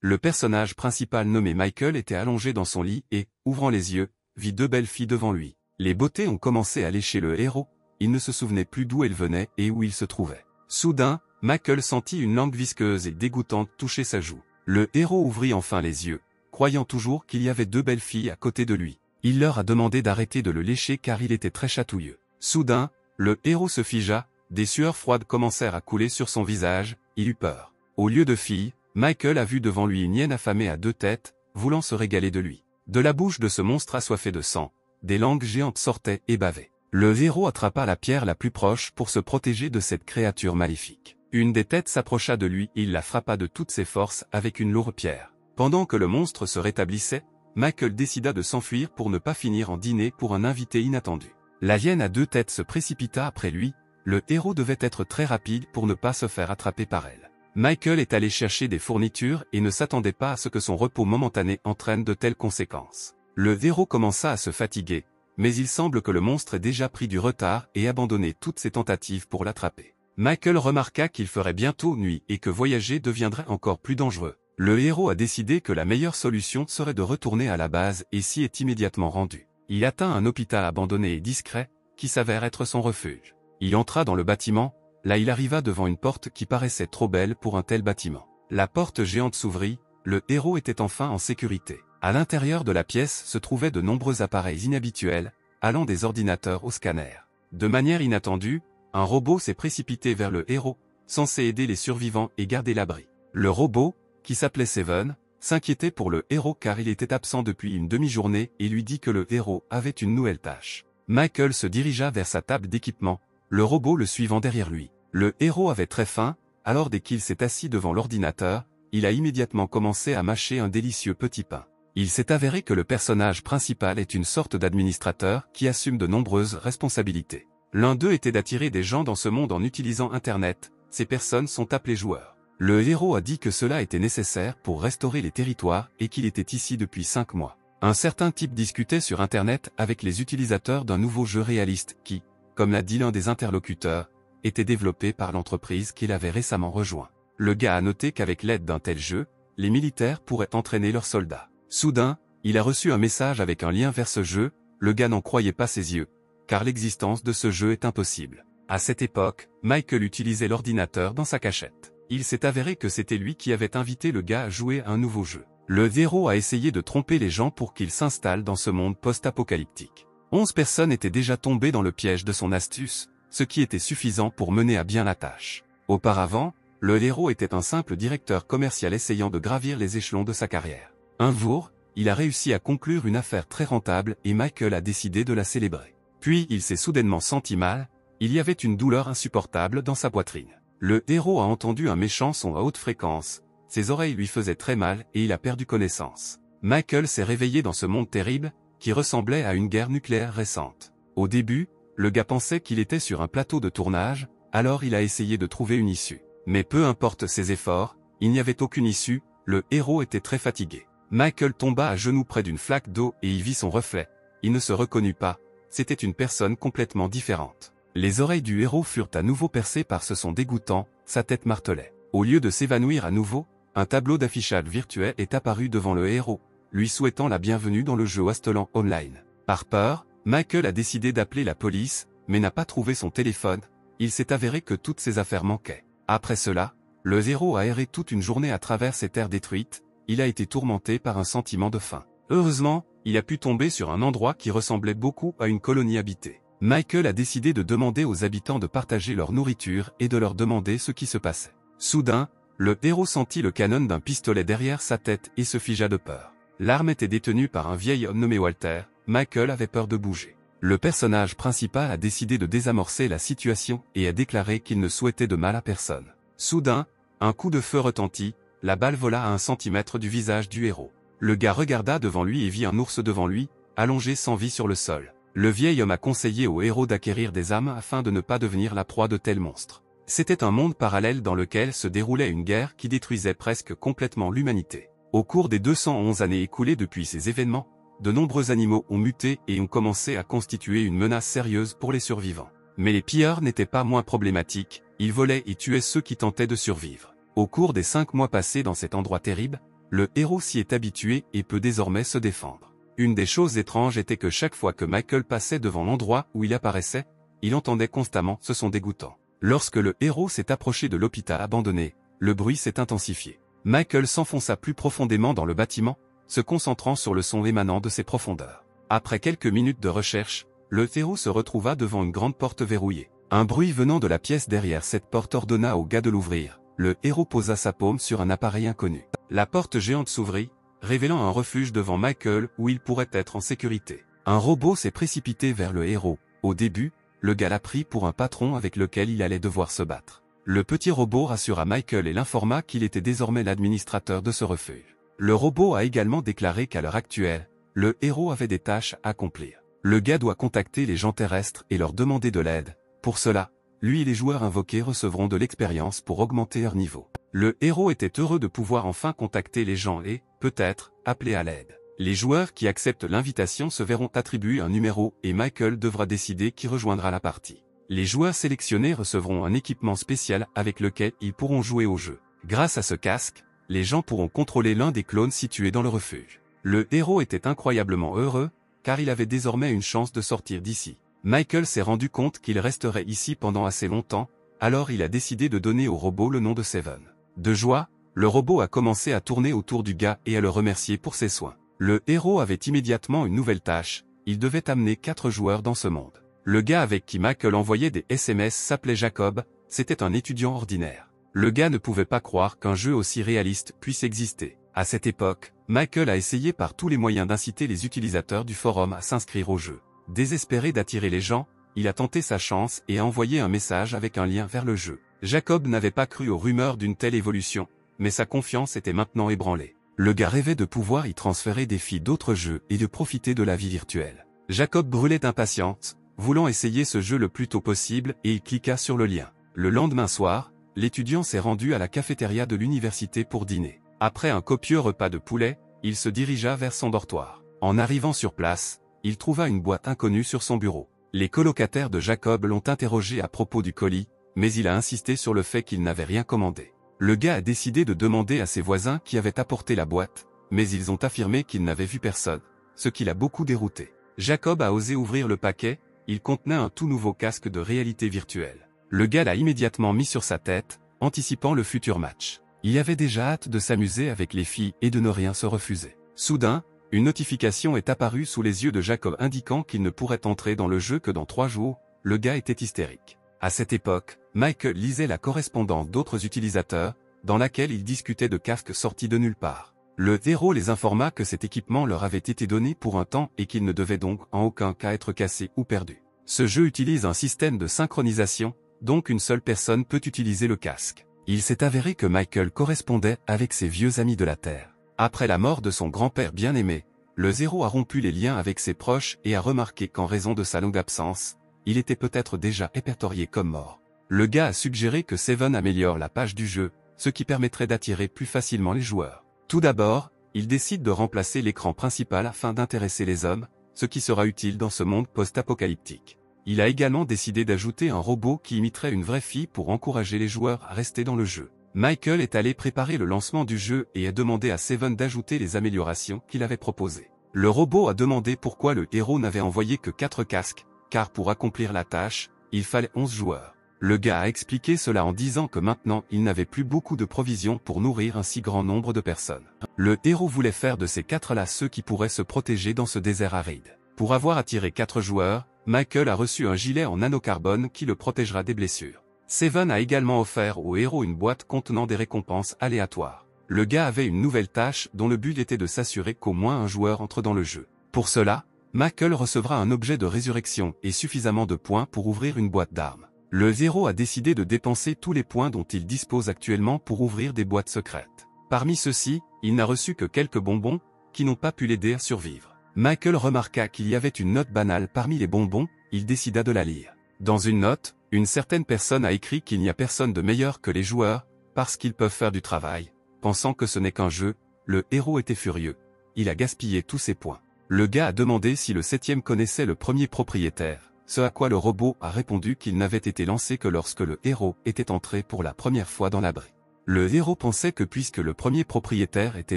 Le personnage principal nommé Michael était allongé dans son lit et, ouvrant les yeux, vit deux belles filles devant lui. Les beautés ont commencé à lécher le héros, il ne se souvenait plus d'où elles venaient et où il se trouvait. Soudain, Michael sentit une langue visqueuse et dégoûtante toucher sa joue. Le héros ouvrit enfin les yeux, croyant toujours qu'il y avait deux belles filles à côté de lui. Il leur a demandé d'arrêter de le lécher car il était très chatouilleux. Soudain, le héros se figea, des sueurs froides commencèrent à couler sur son visage, il eut peur. Au lieu de filles, Michael a vu devant lui une hyène affamée à deux têtes, voulant se régaler de lui. De la bouche de ce monstre assoiffé de sang, des langues géantes sortaient et bavaient. Le héros attrapa la pierre la plus proche pour se protéger de cette créature maléfique. Une des têtes s'approcha de lui et il la frappa de toutes ses forces avec une lourde pierre. Pendant que le monstre se rétablissait, Michael décida de s'enfuir pour ne pas finir en dîner pour un invité inattendu. La hyène à deux têtes se précipita après lui, le héros devait être très rapide pour ne pas se faire attraper par elle. Michael est allé chercher des fournitures et ne s'attendait pas à ce que son repos momentané entraîne de telles conséquences. Le héros commença à se fatiguer, mais il semble que le monstre ait déjà pris du retard et abandonné toutes ses tentatives pour l'attraper. Michael remarqua qu'il ferait bientôt nuit et que voyager deviendrait encore plus dangereux. Le héros a décidé que la meilleure solution serait de retourner à la base et s'y est immédiatement rendu. Il atteint un hôpital abandonné et discret, qui s'avère être son refuge. Il entra dans le bâtiment, là il arriva devant une porte qui paraissait trop belle pour un tel bâtiment. La porte géante s'ouvrit, le héros était enfin en sécurité. À l'intérieur de la pièce se trouvaient de nombreux appareils inhabituels, allant des ordinateurs aux scanners. De manière inattendue, un robot s'est précipité vers le héros, censé aider les survivants et garder l'abri. Le robot, qui s'appelait Seven, s'inquiétait pour le héros car il était absent depuis une demi-journée et lui dit que le héros avait une nouvelle tâche. Michael se dirigea vers sa table d'équipement, le robot le suivant derrière lui. Le héros avait très faim, alors dès qu'il s'est assis devant l'ordinateur, il a immédiatement commencé à mâcher un délicieux petit pain. Il s'est avéré que le personnage principal est une sorte d'administrateur qui assume de nombreuses responsabilités. L'un d'eux était d'attirer des gens dans ce monde en utilisant Internet, ces personnes sont appelées joueurs. Le héros a dit que cela était nécessaire pour restaurer les territoires et qu'il était ici depuis 5 mois. Un certain type discutait sur Internet avec les utilisateurs d'un nouveau jeu réaliste qui, comme l'a dit l'un des interlocuteurs, était développé par l'entreprise qu'il avait récemment rejoint. Le gars a noté qu'avec l'aide d'un tel jeu, les militaires pourraient entraîner leurs soldats. Soudain, il a reçu un message avec un lien vers ce jeu, le gars n'en croyait pas ses yeux, car l'existence de ce jeu est impossible. À cette époque, Michael utilisait l'ordinateur dans sa cachette. Il s'est avéré que c'était lui qui avait invité le gars à jouer à un nouveau jeu. Le héros a essayé de tromper les gens pour qu'ils s'installent dans ce monde post-apocalyptique. 11 personnes étaient déjà tombées dans le piège de son astuce, ce qui était suffisant pour mener à bien la tâche. Auparavant, le héros était un simple directeur commercial essayant de gravir les échelons de sa carrière. Un jour, il a réussi à conclure une affaire très rentable et Michael a décidé de la célébrer. Puis il s'est soudainement senti mal, il y avait une douleur insupportable dans sa poitrine. Le héros a entendu un méchant son à haute fréquence, ses oreilles lui faisaient très mal et il a perdu connaissance. Michael s'est réveillé dans ce monde terrible, qui ressemblait à une guerre nucléaire récente. Au début, le gars pensait qu'il était sur un plateau de tournage, alors il a essayé de trouver une issue. Mais peu importe ses efforts, il n'y avait aucune issue, le héros était très fatigué. Michael tomba à genoux près d'une flaque d'eau et y vit son reflet. Il ne se reconnut pas, c'était une personne complètement différente. Les oreilles du héros furent à nouveau percées par ce son dégoûtant, sa tête martelait. Au lieu de s'évanouir à nouveau, un tableau d'affichage virtuel est apparu devant le héros, lui souhaitant la bienvenue dans le jeu Wasteland Online. Par peur, Michael a décidé d'appeler la police, mais n'a pas trouvé son téléphone, il s'est avéré que toutes ses affaires manquaient. Après cela, le héros a erré toute une journée à travers ces terres détruites, il a été tourmenté par un sentiment de faim. Heureusement, il a pu tomber sur un endroit qui ressemblait beaucoup à une colonie habitée. Michael a décidé de demander aux habitants de partager leur nourriture et de leur demander ce qui se passait. Soudain, le héros sentit le canon d'un pistolet derrière sa tête et se figea de peur. L'arme était détenue par un vieil homme nommé Walter, Michael avait peur de bouger. Le personnage principal a décidé de désamorcer la situation et a déclaré qu'il ne souhaitait de mal à personne. Soudain, un coup de feu retentit, la balle vola à 1 centimètre du visage du héros. Le gars regarda devant lui et vit un ours devant lui, allongé sans vie sur le sol. Le vieil homme a conseillé au héros d'acquérir des armes afin de ne pas devenir la proie de tels monstres. C'était un monde parallèle dans lequel se déroulait une guerre qui détruisait presque complètement l'humanité. Au cours des 211 années écoulées depuis ces événements, de nombreux animaux ont muté et ont commencé à constituer une menace sérieuse pour les survivants. Mais les pilleurs n'étaient pas moins problématiques, ils volaient et tuaient ceux qui tentaient de survivre. Au cours des 5 mois passés dans cet endroit terrible, Le héros s'y est habitué et peut désormais se défendre. Une des choses étranges était que chaque fois que Michael passait devant l'endroit où il apparaissait, il entendait constamment ce son dégoûtant. Lorsque le héros s'est approché de l'hôpital abandonné, le bruit s'est intensifié. Michael s'enfonça plus profondément dans le bâtiment, se concentrant sur le son émanant de ses profondeurs. Après quelques minutes de recherche, le héros se retrouva devant une grande porte verrouillée. Un bruit venant de la pièce derrière cette porte ordonna au gars de l'ouvrir. Le héros posa sa paume sur un appareil inconnu. La porte géante s'ouvrit, révélant un refuge devant Michael où il pourrait être en sécurité. Un robot s'est précipité vers le héros. Au début, le gars l'a pris pour un patron avec lequel il allait devoir se battre. Le petit robot rassura Michael et l'informa qu'il était désormais l'administrateur de ce refuge. Le robot a également déclaré qu'à l'heure actuelle, le héros avait des tâches à accomplir. Le gars doit contacter les gens terrestres et leur demander de l'aide. Pour cela, lui et les joueurs invoqués recevront de l'expérience pour augmenter leur niveau. Le héros était heureux de pouvoir enfin contacter les gens et, peut-être, appeler à l'aide. Les joueurs qui acceptent l'invitation se verront attribuer un numéro et Michael devra décider qui rejoindra la partie. Les joueurs sélectionnés recevront un équipement spécial avec lequel ils pourront jouer au jeu. Grâce à ce casque, les gens pourront contrôler l'un des clones situés dans le refuge. Le héros était incroyablement heureux, car il avait désormais une chance de sortir d'ici. Michael s'est rendu compte qu'il resterait ici pendant assez longtemps, alors il a décidé de donner au robot le nom de Seven. De joie, le robot a commencé à tourner autour du gars et à le remercier pour ses soins. Le héros avait immédiatement une nouvelle tâche, il devait amener 4 joueurs dans ce monde. Le gars avec qui Michael envoyait des SMS s'appelait Jacob, c'était un étudiant ordinaire. Le gars ne pouvait pas croire qu'un jeu aussi réaliste puisse exister. À cette époque, Michael a essayé par tous les moyens d'inciter les utilisateurs du forum à s'inscrire au jeu. Désespéré d'attirer les gens, il a tenté sa chance et a envoyé un message avec un lien vers le jeu. Jacob n'avait pas cru aux rumeurs d'une telle évolution, mais sa confiance était maintenant ébranlée. Le gars rêvait de pouvoir y transférer des filles d'autres jeux et de profiter de la vie virtuelle. Jacob brûlait d'impatience, voulant essayer ce jeu le plus tôt possible et il cliqua sur le lien. Le lendemain soir, l'étudiant s'est rendu à la cafétéria de l'université pour dîner. Après un copieux repas de poulet, il se dirigea vers son dortoir. En arrivant sur place, il trouva une boîte inconnue sur son bureau. Les colocataires de Jacob l'ont interrogé à propos du colis, mais il a insisté sur le fait qu'il n'avait rien commandé. Le gars a décidé de demander à ses voisins qui avaient apporté la boîte, mais ils ont affirmé qu'ils n'avaient vu personne, ce qui l'a beaucoup dérouté. Jacob a osé ouvrir le paquet, il contenait un tout nouveau casque de réalité virtuelle. Le gars l'a immédiatement mis sur sa tête, anticipant le futur match. Il avait déjà hâte de s'amuser avec les filles et de ne rien se refuser. Soudain, une notification est apparue sous les yeux de Jacob indiquant qu'il ne pourrait entrer dans le jeu que dans 3 jours. Le gars était hystérique. À cette époque, Michael lisait la correspondance d'autres utilisateurs, dans laquelle ils discutaient de casques sortis de nulle part. Le héros les informa que cet équipement leur avait été donné pour un temps et qu'il ne devait donc en aucun cas être cassé ou perdu. Ce jeu utilise un système de synchronisation, donc une seule personne peut utiliser le casque. Il s'est avéré que Michael correspondait avec ses vieux amis de la Terre. Après la mort de son grand-père bien-aimé, le héros a rompu les liens avec ses proches et a remarqué qu'en raison de sa longue absence, il était peut-être déjà répertorié comme mort. Le gars a suggéré que Seven améliore la page du jeu, ce qui permettrait d'attirer plus facilement les joueurs. Tout d'abord, il décide de remplacer l'écran principal afin d'intéresser les hommes, ce qui sera utile dans ce monde post-apocalyptique. Il a également décidé d'ajouter un robot qui imiterait une vraie fille pour encourager les joueurs à rester dans le jeu. Michael est allé préparer le lancement du jeu et a demandé à Seven d'ajouter les améliorations qu'il avait proposées. Le robot a demandé pourquoi le héros n'avait envoyé que 4 casques, car pour accomplir la tâche, il fallait 11 joueurs. Le gars a expliqué cela en disant que maintenant il n'avait plus beaucoup de provisions pour nourrir un si grand nombre de personnes. Le héros voulait faire de ces 4-là ceux qui pourraient se protéger dans ce désert aride. Pour avoir attiré 4 joueurs, Michael a reçu un gilet en nanocarbone qui le protégera des blessures. Seven a également offert au héros une boîte contenant des récompenses aléatoires. Le gars avait une nouvelle tâche dont le but était de s'assurer qu'au moins un joueur entre dans le jeu. Pour cela, Michael recevra un objet de résurrection et suffisamment de points pour ouvrir une boîte d'armes. Le héros a décidé de dépenser tous les points dont il dispose actuellement pour ouvrir des boîtes secrètes. Parmi ceux-ci, il n'a reçu que quelques bonbons, qui n'ont pas pu l'aider à survivre. Michael remarqua qu'il y avait une note banale parmi les bonbons, il décida de la lire. Dans une note, une certaine personne a écrit qu'il n'y a personne de meilleur que les joueurs, parce qu'ils peuvent faire du travail. Pensant que ce n'est qu'un jeu, le héros était furieux. Il a gaspillé tous ses points. Le gars a demandé si le 7e connaissait le premier propriétaire, ce à quoi le robot a répondu qu'il n'avait été lancé que lorsque le héros était entré pour la première fois dans l'abri. Le héros pensait que puisque le premier propriétaire était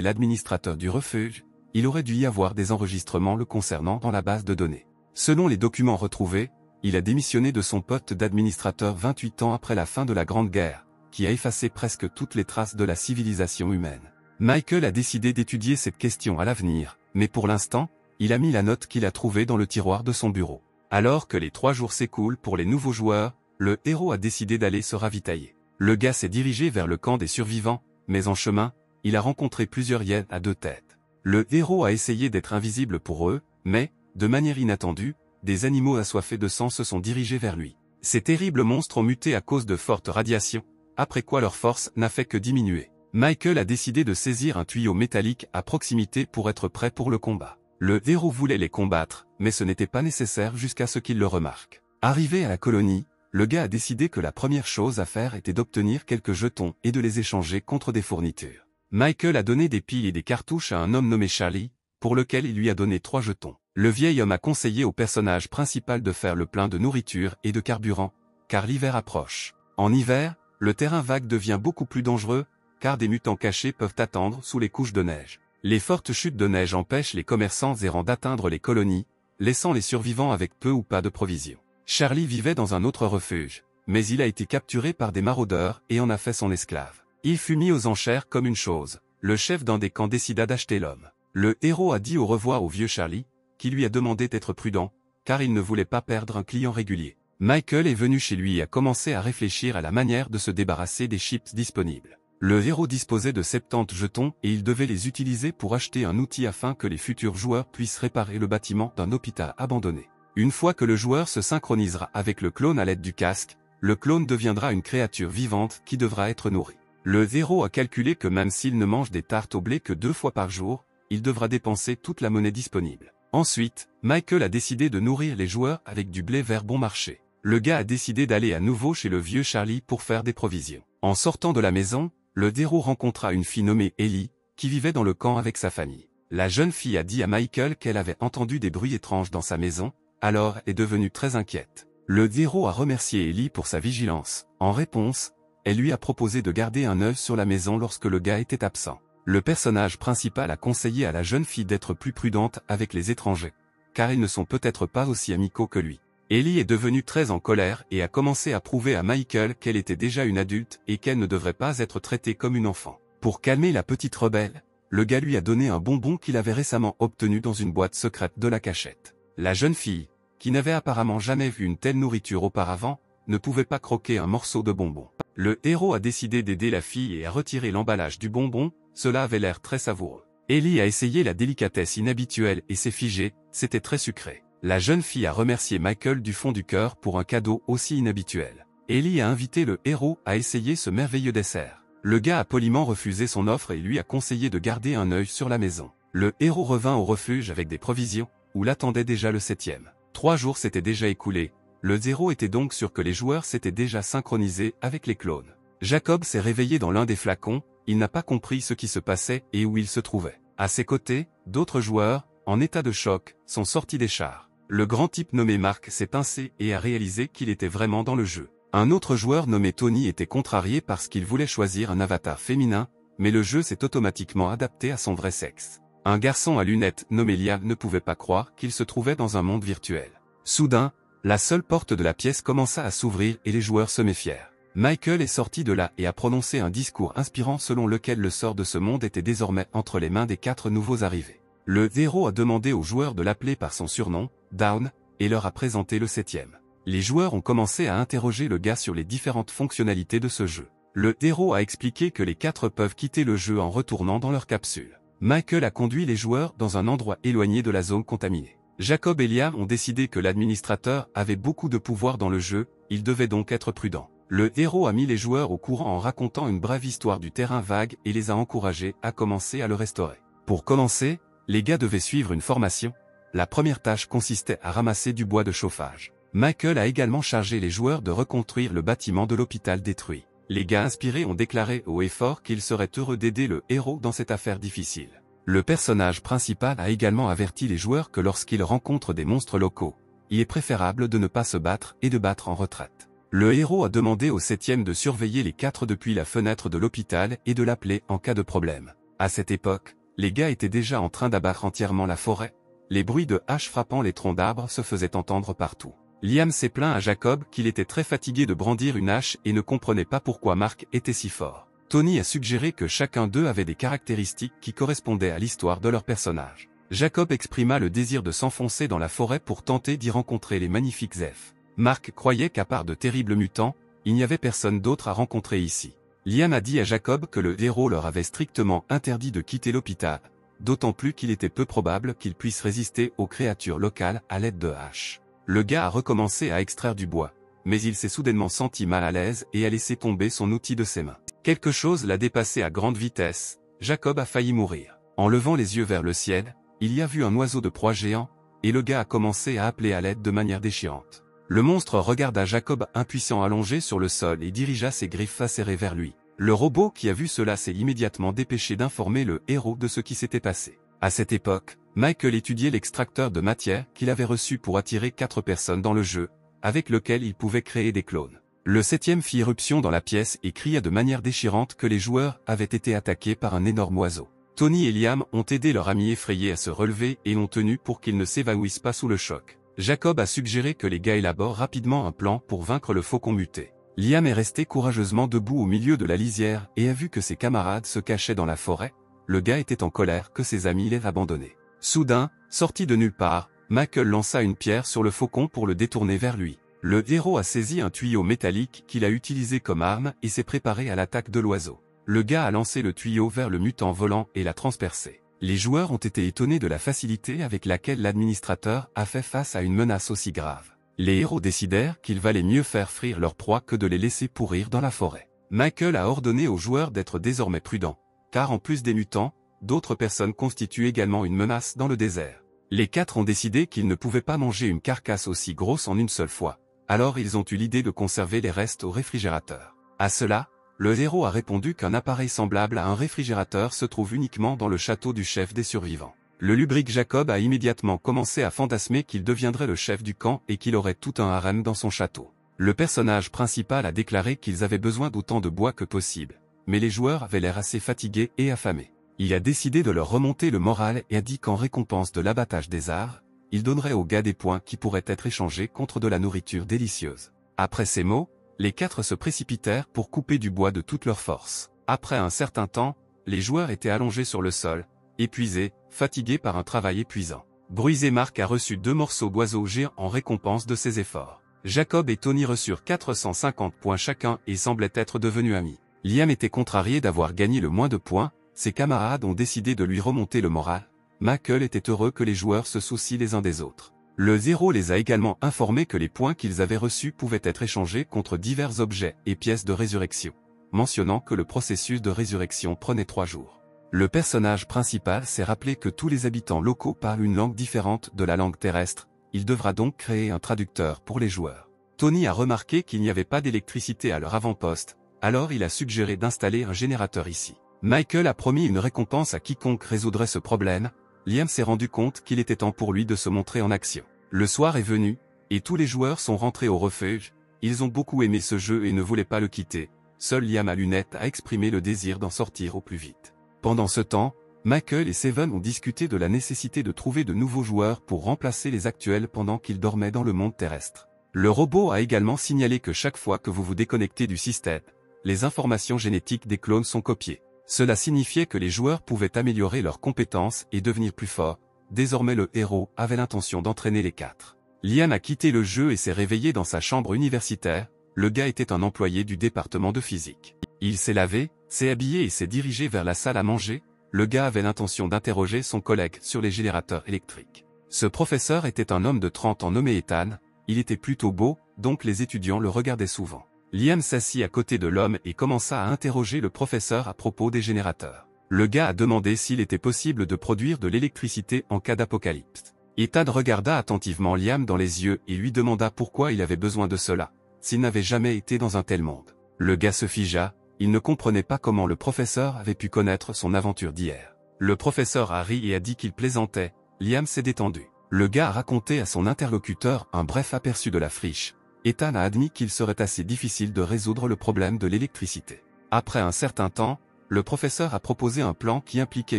l'administrateur du refuge, il aurait dû y avoir des enregistrements le concernant dans la base de données. Selon les documents retrouvés, il a démissionné de son poste d'administrateur 28 ans après la fin de la Grande Guerre, qui a effacé presque toutes les traces de la civilisation humaine. Michael a décidé d'étudier cette question à l'avenir, mais pour l'instant, il a mis la note qu'il a trouvée dans le tiroir de son bureau. Alors que les 3 jours s'écoulent pour les nouveaux joueurs, le héros a décidé d'aller se ravitailler. Le gars s'est dirigé vers le camp des survivants, mais en chemin, il a rencontré plusieurs hyènes à 2 têtes. Le héros a essayé d'être invisible pour eux, mais, de manière inattendue, des animaux assoiffés de sang se sont dirigés vers lui. Ces terribles monstres ont muté à cause de fortes radiations, après quoi leur force n'a fait que diminuer. Michael a décidé de saisir un tuyau métallique à proximité pour être prêt pour le combat. Le héros voulait les combattre, mais ce n'était pas nécessaire jusqu'à ce qu'il le remarque. Arrivé à la colonie, le gars a décidé que la première chose à faire était d'obtenir quelques jetons et de les échanger contre des fournitures. Michael a donné des piles et des cartouches à un homme nommé Charlie, pour lequel il lui a donné 3 jetons. Le vieil homme a conseillé au personnage principal de faire le plein de nourriture et de carburant, car l'hiver approche. En hiver, le terrain vague devient beaucoup plus dangereux, car des mutants cachés peuvent attendre sous les couches de neige. Les fortes chutes de neige empêchent les commerçants errants d'atteindre les colonies, laissant les survivants avec peu ou pas de provisions. Charlie vivait dans un autre refuge, mais il a été capturé par des maraudeurs et en a fait son esclave. Il fut mis aux enchères comme une chose. Le chef d'un des camps décida d'acheter l'homme. Le héros a dit au revoir au vieux Charlie, qui lui a demandé d'être prudent, car il ne voulait pas perdre un client régulier. Michael est venu chez lui et a commencé à réfléchir à la manière de se débarrasser des chips disponibles. Le héros disposait de 70 jetons et il devait les utiliser pour acheter un outil afin que les futurs joueurs puissent réparer le bâtiment d'un hôpital abandonné. Une fois que le joueur se synchronisera avec le clone à l'aide du casque, le clone deviendra une créature vivante qui devra être nourrie. Le héros a calculé que même s'il ne mange des tartes au blé que 2 fois par jour, il devra dépenser toute la monnaie disponible. Ensuite, Michael a décidé de nourrir les joueurs avec du blé vert bon marché. Le gars a décidé d'aller à nouveau chez le vieux Charlie pour faire des provisions. En sortant de la maison, le héros rencontra une fille nommée Ellie, qui vivait dans le camp avec sa famille. La jeune fille a dit à Michael qu'elle avait entendu des bruits étranges dans sa maison, alors est devenue très inquiète. Le héros a remercié Ellie pour sa vigilance. En réponse, elle lui a proposé de garder un œil sur la maison lorsque le gars était absent. Le personnage principal a conseillé à la jeune fille d'être plus prudente avec les étrangers, car ils ne sont peut-être pas aussi amicaux que lui. Ellie est devenue très en colère et a commencé à prouver à Michael qu'elle était déjà une adulte et qu'elle ne devrait pas être traitée comme une enfant. Pour calmer la petite rebelle, le gars lui a donné un bonbon qu'il avait récemment obtenu dans une boîte secrète de la cachette. La jeune fille, qui n'avait apparemment jamais vu une telle nourriture auparavant, ne pouvait pas croquer un morceau de bonbon. Le héros a décidé d'aider la fille et a retiré l'emballage du bonbon, cela avait l'air très savoureux. Ellie a essayé la délicatesse inhabituelle et s'est figée, c'était très sucré. La jeune fille a remercié Michael du fond du cœur pour un cadeau aussi inhabituel. Ellie a invité le héros à essayer ce merveilleux dessert. Le gars a poliment refusé son offre et lui a conseillé de garder un œil sur la maison. Le héros revint au refuge avec des provisions, où l'attendait déjà le 7e. 3 jours s'étaient déjà écoulés, le héros était donc sûr que les joueurs s'étaient déjà synchronisés avec les clones. Jacob s'est réveillé dans l'un des flacons, il n'a pas compris ce qui se passait et où il se trouvait. À ses côtés, d'autres joueurs, en état de choc, sont sortis des chars. Le grand type nommé Mark s'est pincé et a réalisé qu'il était vraiment dans le jeu. Un autre joueur nommé Tony était contrarié parce qu'il voulait choisir un avatar féminin, mais le jeu s'est automatiquement adapté à son vrai sexe. Un garçon à lunettes nommé Liam ne pouvait pas croire qu'il se trouvait dans un monde virtuel. Soudain, la seule porte de la pièce commença à s'ouvrir et les joueurs se méfièrent. Michael est sorti de là et a prononcé un discours inspirant selon lequel le sort de ce monde était désormais entre les mains des 4 nouveaux arrivés. Le héros a demandé aux joueurs de l'appeler par son surnom, Down, et leur a présenté le 7e. Les joueurs ont commencé à interroger le gars sur les différentes fonctionnalités de ce jeu. Le héros a expliqué que les 4 peuvent quitter le jeu en retournant dans leur capsule. Michael a conduit les joueurs dans un endroit éloigné de la zone contaminée. Jacob et Liam ont décidé que l'administrateur avait beaucoup de pouvoir dans le jeu, il devait donc être prudent. Le héros a mis les joueurs au courant en racontant une brève histoire du terrain vague et les a encouragés à commencer à le restaurer. Pour commencer, les gars devaient suivre une formation. La première tâche consistait à ramasser du bois de chauffage. Michael a également chargé les joueurs de reconstruire le bâtiment de l'hôpital détruit. Les gars inspirés ont déclaré haut et fort qu'ils seraient heureux d'aider le héros dans cette affaire difficile. Le personnage principal a également averti les joueurs que lorsqu'ils rencontrent des monstres locaux, il est préférable de ne pas se battre et de battre en retraite. Le héros a demandé au 7e de surveiller les 4 depuis la fenêtre de l'hôpital et de l'appeler en cas de problème. À cette époque, les gars étaient déjà en train d'abattre entièrement la forêt. Les bruits de haches frappant les troncs d'arbres se faisaient entendre partout. Liam s'est plaint à Jacob qu'il était très fatigué de brandir une hache et ne comprenait pas pourquoi Mark était si fort. Tony a suggéré que chacun d'eux avait des caractéristiques qui correspondaient à l'histoire de leur personnage. Jacob exprima le désir de s'enfoncer dans la forêt pour tenter d'y rencontrer les magnifiques elfes. Mark croyait qu'à part de terribles mutants, il n'y avait personne d'autre à rencontrer ici. Liam a dit à Jacob que le héros leur avait strictement interdit de quitter l'hôpital, d'autant plus qu'il était peu probable qu'ils puissent résister aux créatures locales à l'aide de haches. Le gars a recommencé à extraire du bois, mais il s'est soudainement senti mal à l'aise et a laissé tomber son outil de ses mains. Quelque chose l'a dépassé à grande vitesse, Jacob a failli mourir. En levant les yeux vers le ciel, il y a vu un oiseau de proie géant, et le gars a commencé à appeler à l'aide de manière déchirante. Le monstre regarda Jacob impuissant allongé sur le sol et dirigea ses griffes acérées vers lui. Le robot qui a vu cela s'est immédiatement dépêché d'informer le héros de ce qui s'était passé. À cette époque, Michael étudiait l'extracteur de matière qu'il avait reçu pour attirer 4 personnes dans le jeu, avec lequel il pouvait créer des clones. Le 7e fit irruption dans la pièce et cria de manière déchirante que les joueurs avaient été attaqués par un énorme oiseau. Tony et Liam ont aidé leur ami effrayé à se relever et l'ont tenu pour qu'il ne s'évanouisse pas sous le choc. Jacob a suggéré que les gars élaborent rapidement un plan pour vaincre le faucon muté. Liam est resté courageusement debout au milieu de la lisière et a vu que ses camarades se cachaient dans la forêt. Le gars était en colère que ses amis l'aient abandonné. Soudain, sorti de nulle part, Michael lança une pierre sur le faucon pour le détourner vers lui. Le héros a saisi un tuyau métallique qu'il a utilisé comme arme et s'est préparé à l'attaque de l'oiseau. Le gars a lancé le tuyau vers le mutant volant et l'a transpercé. Les joueurs ont été étonnés de la facilité avec laquelle l'administrateur a fait face à une menace aussi grave. Les héros décidèrent qu'il valait mieux faire frire leur proie que de les laisser pourrir dans la forêt. Michael a ordonné aux joueurs d'être désormais prudents, car en plus des mutants, d'autres personnes constituent également une menace dans le désert. Les 4 ont décidé qu'ils ne pouvaient pas manger une carcasse aussi grosse en une seule fois, alors ils ont eu l'idée de conserver les restes au réfrigérateur. À cela, le héros a répondu qu'un appareil semblable à un réfrigérateur se trouve uniquement dans le château du chef des survivants. Le lubrique Jacob a immédiatement commencé à fantasmer qu'il deviendrait le chef du camp et qu'il aurait tout un harem dans son château. Le personnage principal a déclaré qu'ils avaient besoin d'autant de bois que possible, mais les joueurs avaient l'air assez fatigués et affamés. Il a décidé de leur remonter le moral et a dit qu'en récompense de l'abattage des arbres, il donnerait aux gars des points qui pourraient être échangés contre de la nourriture délicieuse. Après ces mots, les 4 se précipitèrent pour couper du bois de toute leur force. Après un certain temps, les joueurs étaient allongés sur le sol, épuisés, fatigués par un travail épuisant. Bruisé Mark a reçu 2 morceaux d'oiseau géant en récompense de ses efforts. Jacob et Tony reçurent 450 points chacun et semblaient être devenus amis. Liam était contrarié d'avoir gagné le moins de points, ses camarades ont décidé de lui remonter le moral. Michael était heureux que les joueurs se soucient les uns des autres. Le héros les a également informés que les points qu'ils avaient reçus pouvaient être échangés contre divers objets et pièces de résurrection, mentionnant que le processus de résurrection prenait 3 jours. Le personnage principal s'est rappelé que tous les habitants locaux parlent une langue différente de la langue terrestre, il devra donc créer un traducteur pour les joueurs. Tony a remarqué qu'il n'y avait pas d'électricité à leur avant-poste, alors il a suggéré d'installer un générateur ici. Michael a promis une récompense à quiconque résoudrait ce problème. Liam s'est rendu compte qu'il était temps pour lui de se montrer en action. Le soir est venu, et tous les joueurs sont rentrés au refuge. Ils ont beaucoup aimé ce jeu et ne voulaient pas le quitter. Seul Liam à lunettes a exprimé le désir d'en sortir au plus vite. Pendant ce temps, Michael et Seven ont discuté de la nécessité de trouver de nouveaux joueurs pour remplacer les actuels pendant qu'ils dormaient dans le monde terrestre. Le robot a également signalé que chaque fois que vous vous déconnectez du système, les informations génétiques des clones sont copiées. Cela signifiait que les joueurs pouvaient améliorer leurs compétences et devenir plus forts. Désormais le héros avait l'intention d'entraîner les 4. Liam a quitté le jeu et s'est réveillé dans sa chambre universitaire. Le gars était un employé du département de physique. Il s'est lavé, s'est habillé et s'est dirigé vers la salle à manger. Le gars avait l'intention d'interroger son collègue sur les générateurs électriques. Ce professeur était un homme de 30 ans nommé Ethan. Il était plutôt beau, donc les étudiants le regardaient souvent. Liam s'assit à côté de l'homme et commença à interroger le professeur à propos des générateurs. Le gars a demandé s'il était possible de produire de l'électricité en cas d'apocalypse. Ethan regarda attentivement Liam dans les yeux et lui demanda pourquoi il avait besoin de cela, s'il n'avait jamais été dans un tel monde. Le gars se figea, il ne comprenait pas comment le professeur avait pu connaître son aventure d'hier. Le professeur a ri et a dit qu'il plaisantait. Liam s'est détendu. Le gars a raconté à son interlocuteur un bref aperçu de la friche, Ethan a admis qu'il serait assez difficile de résoudre le problème de l'électricité. Après un certain temps, le professeur a proposé un plan qui impliquait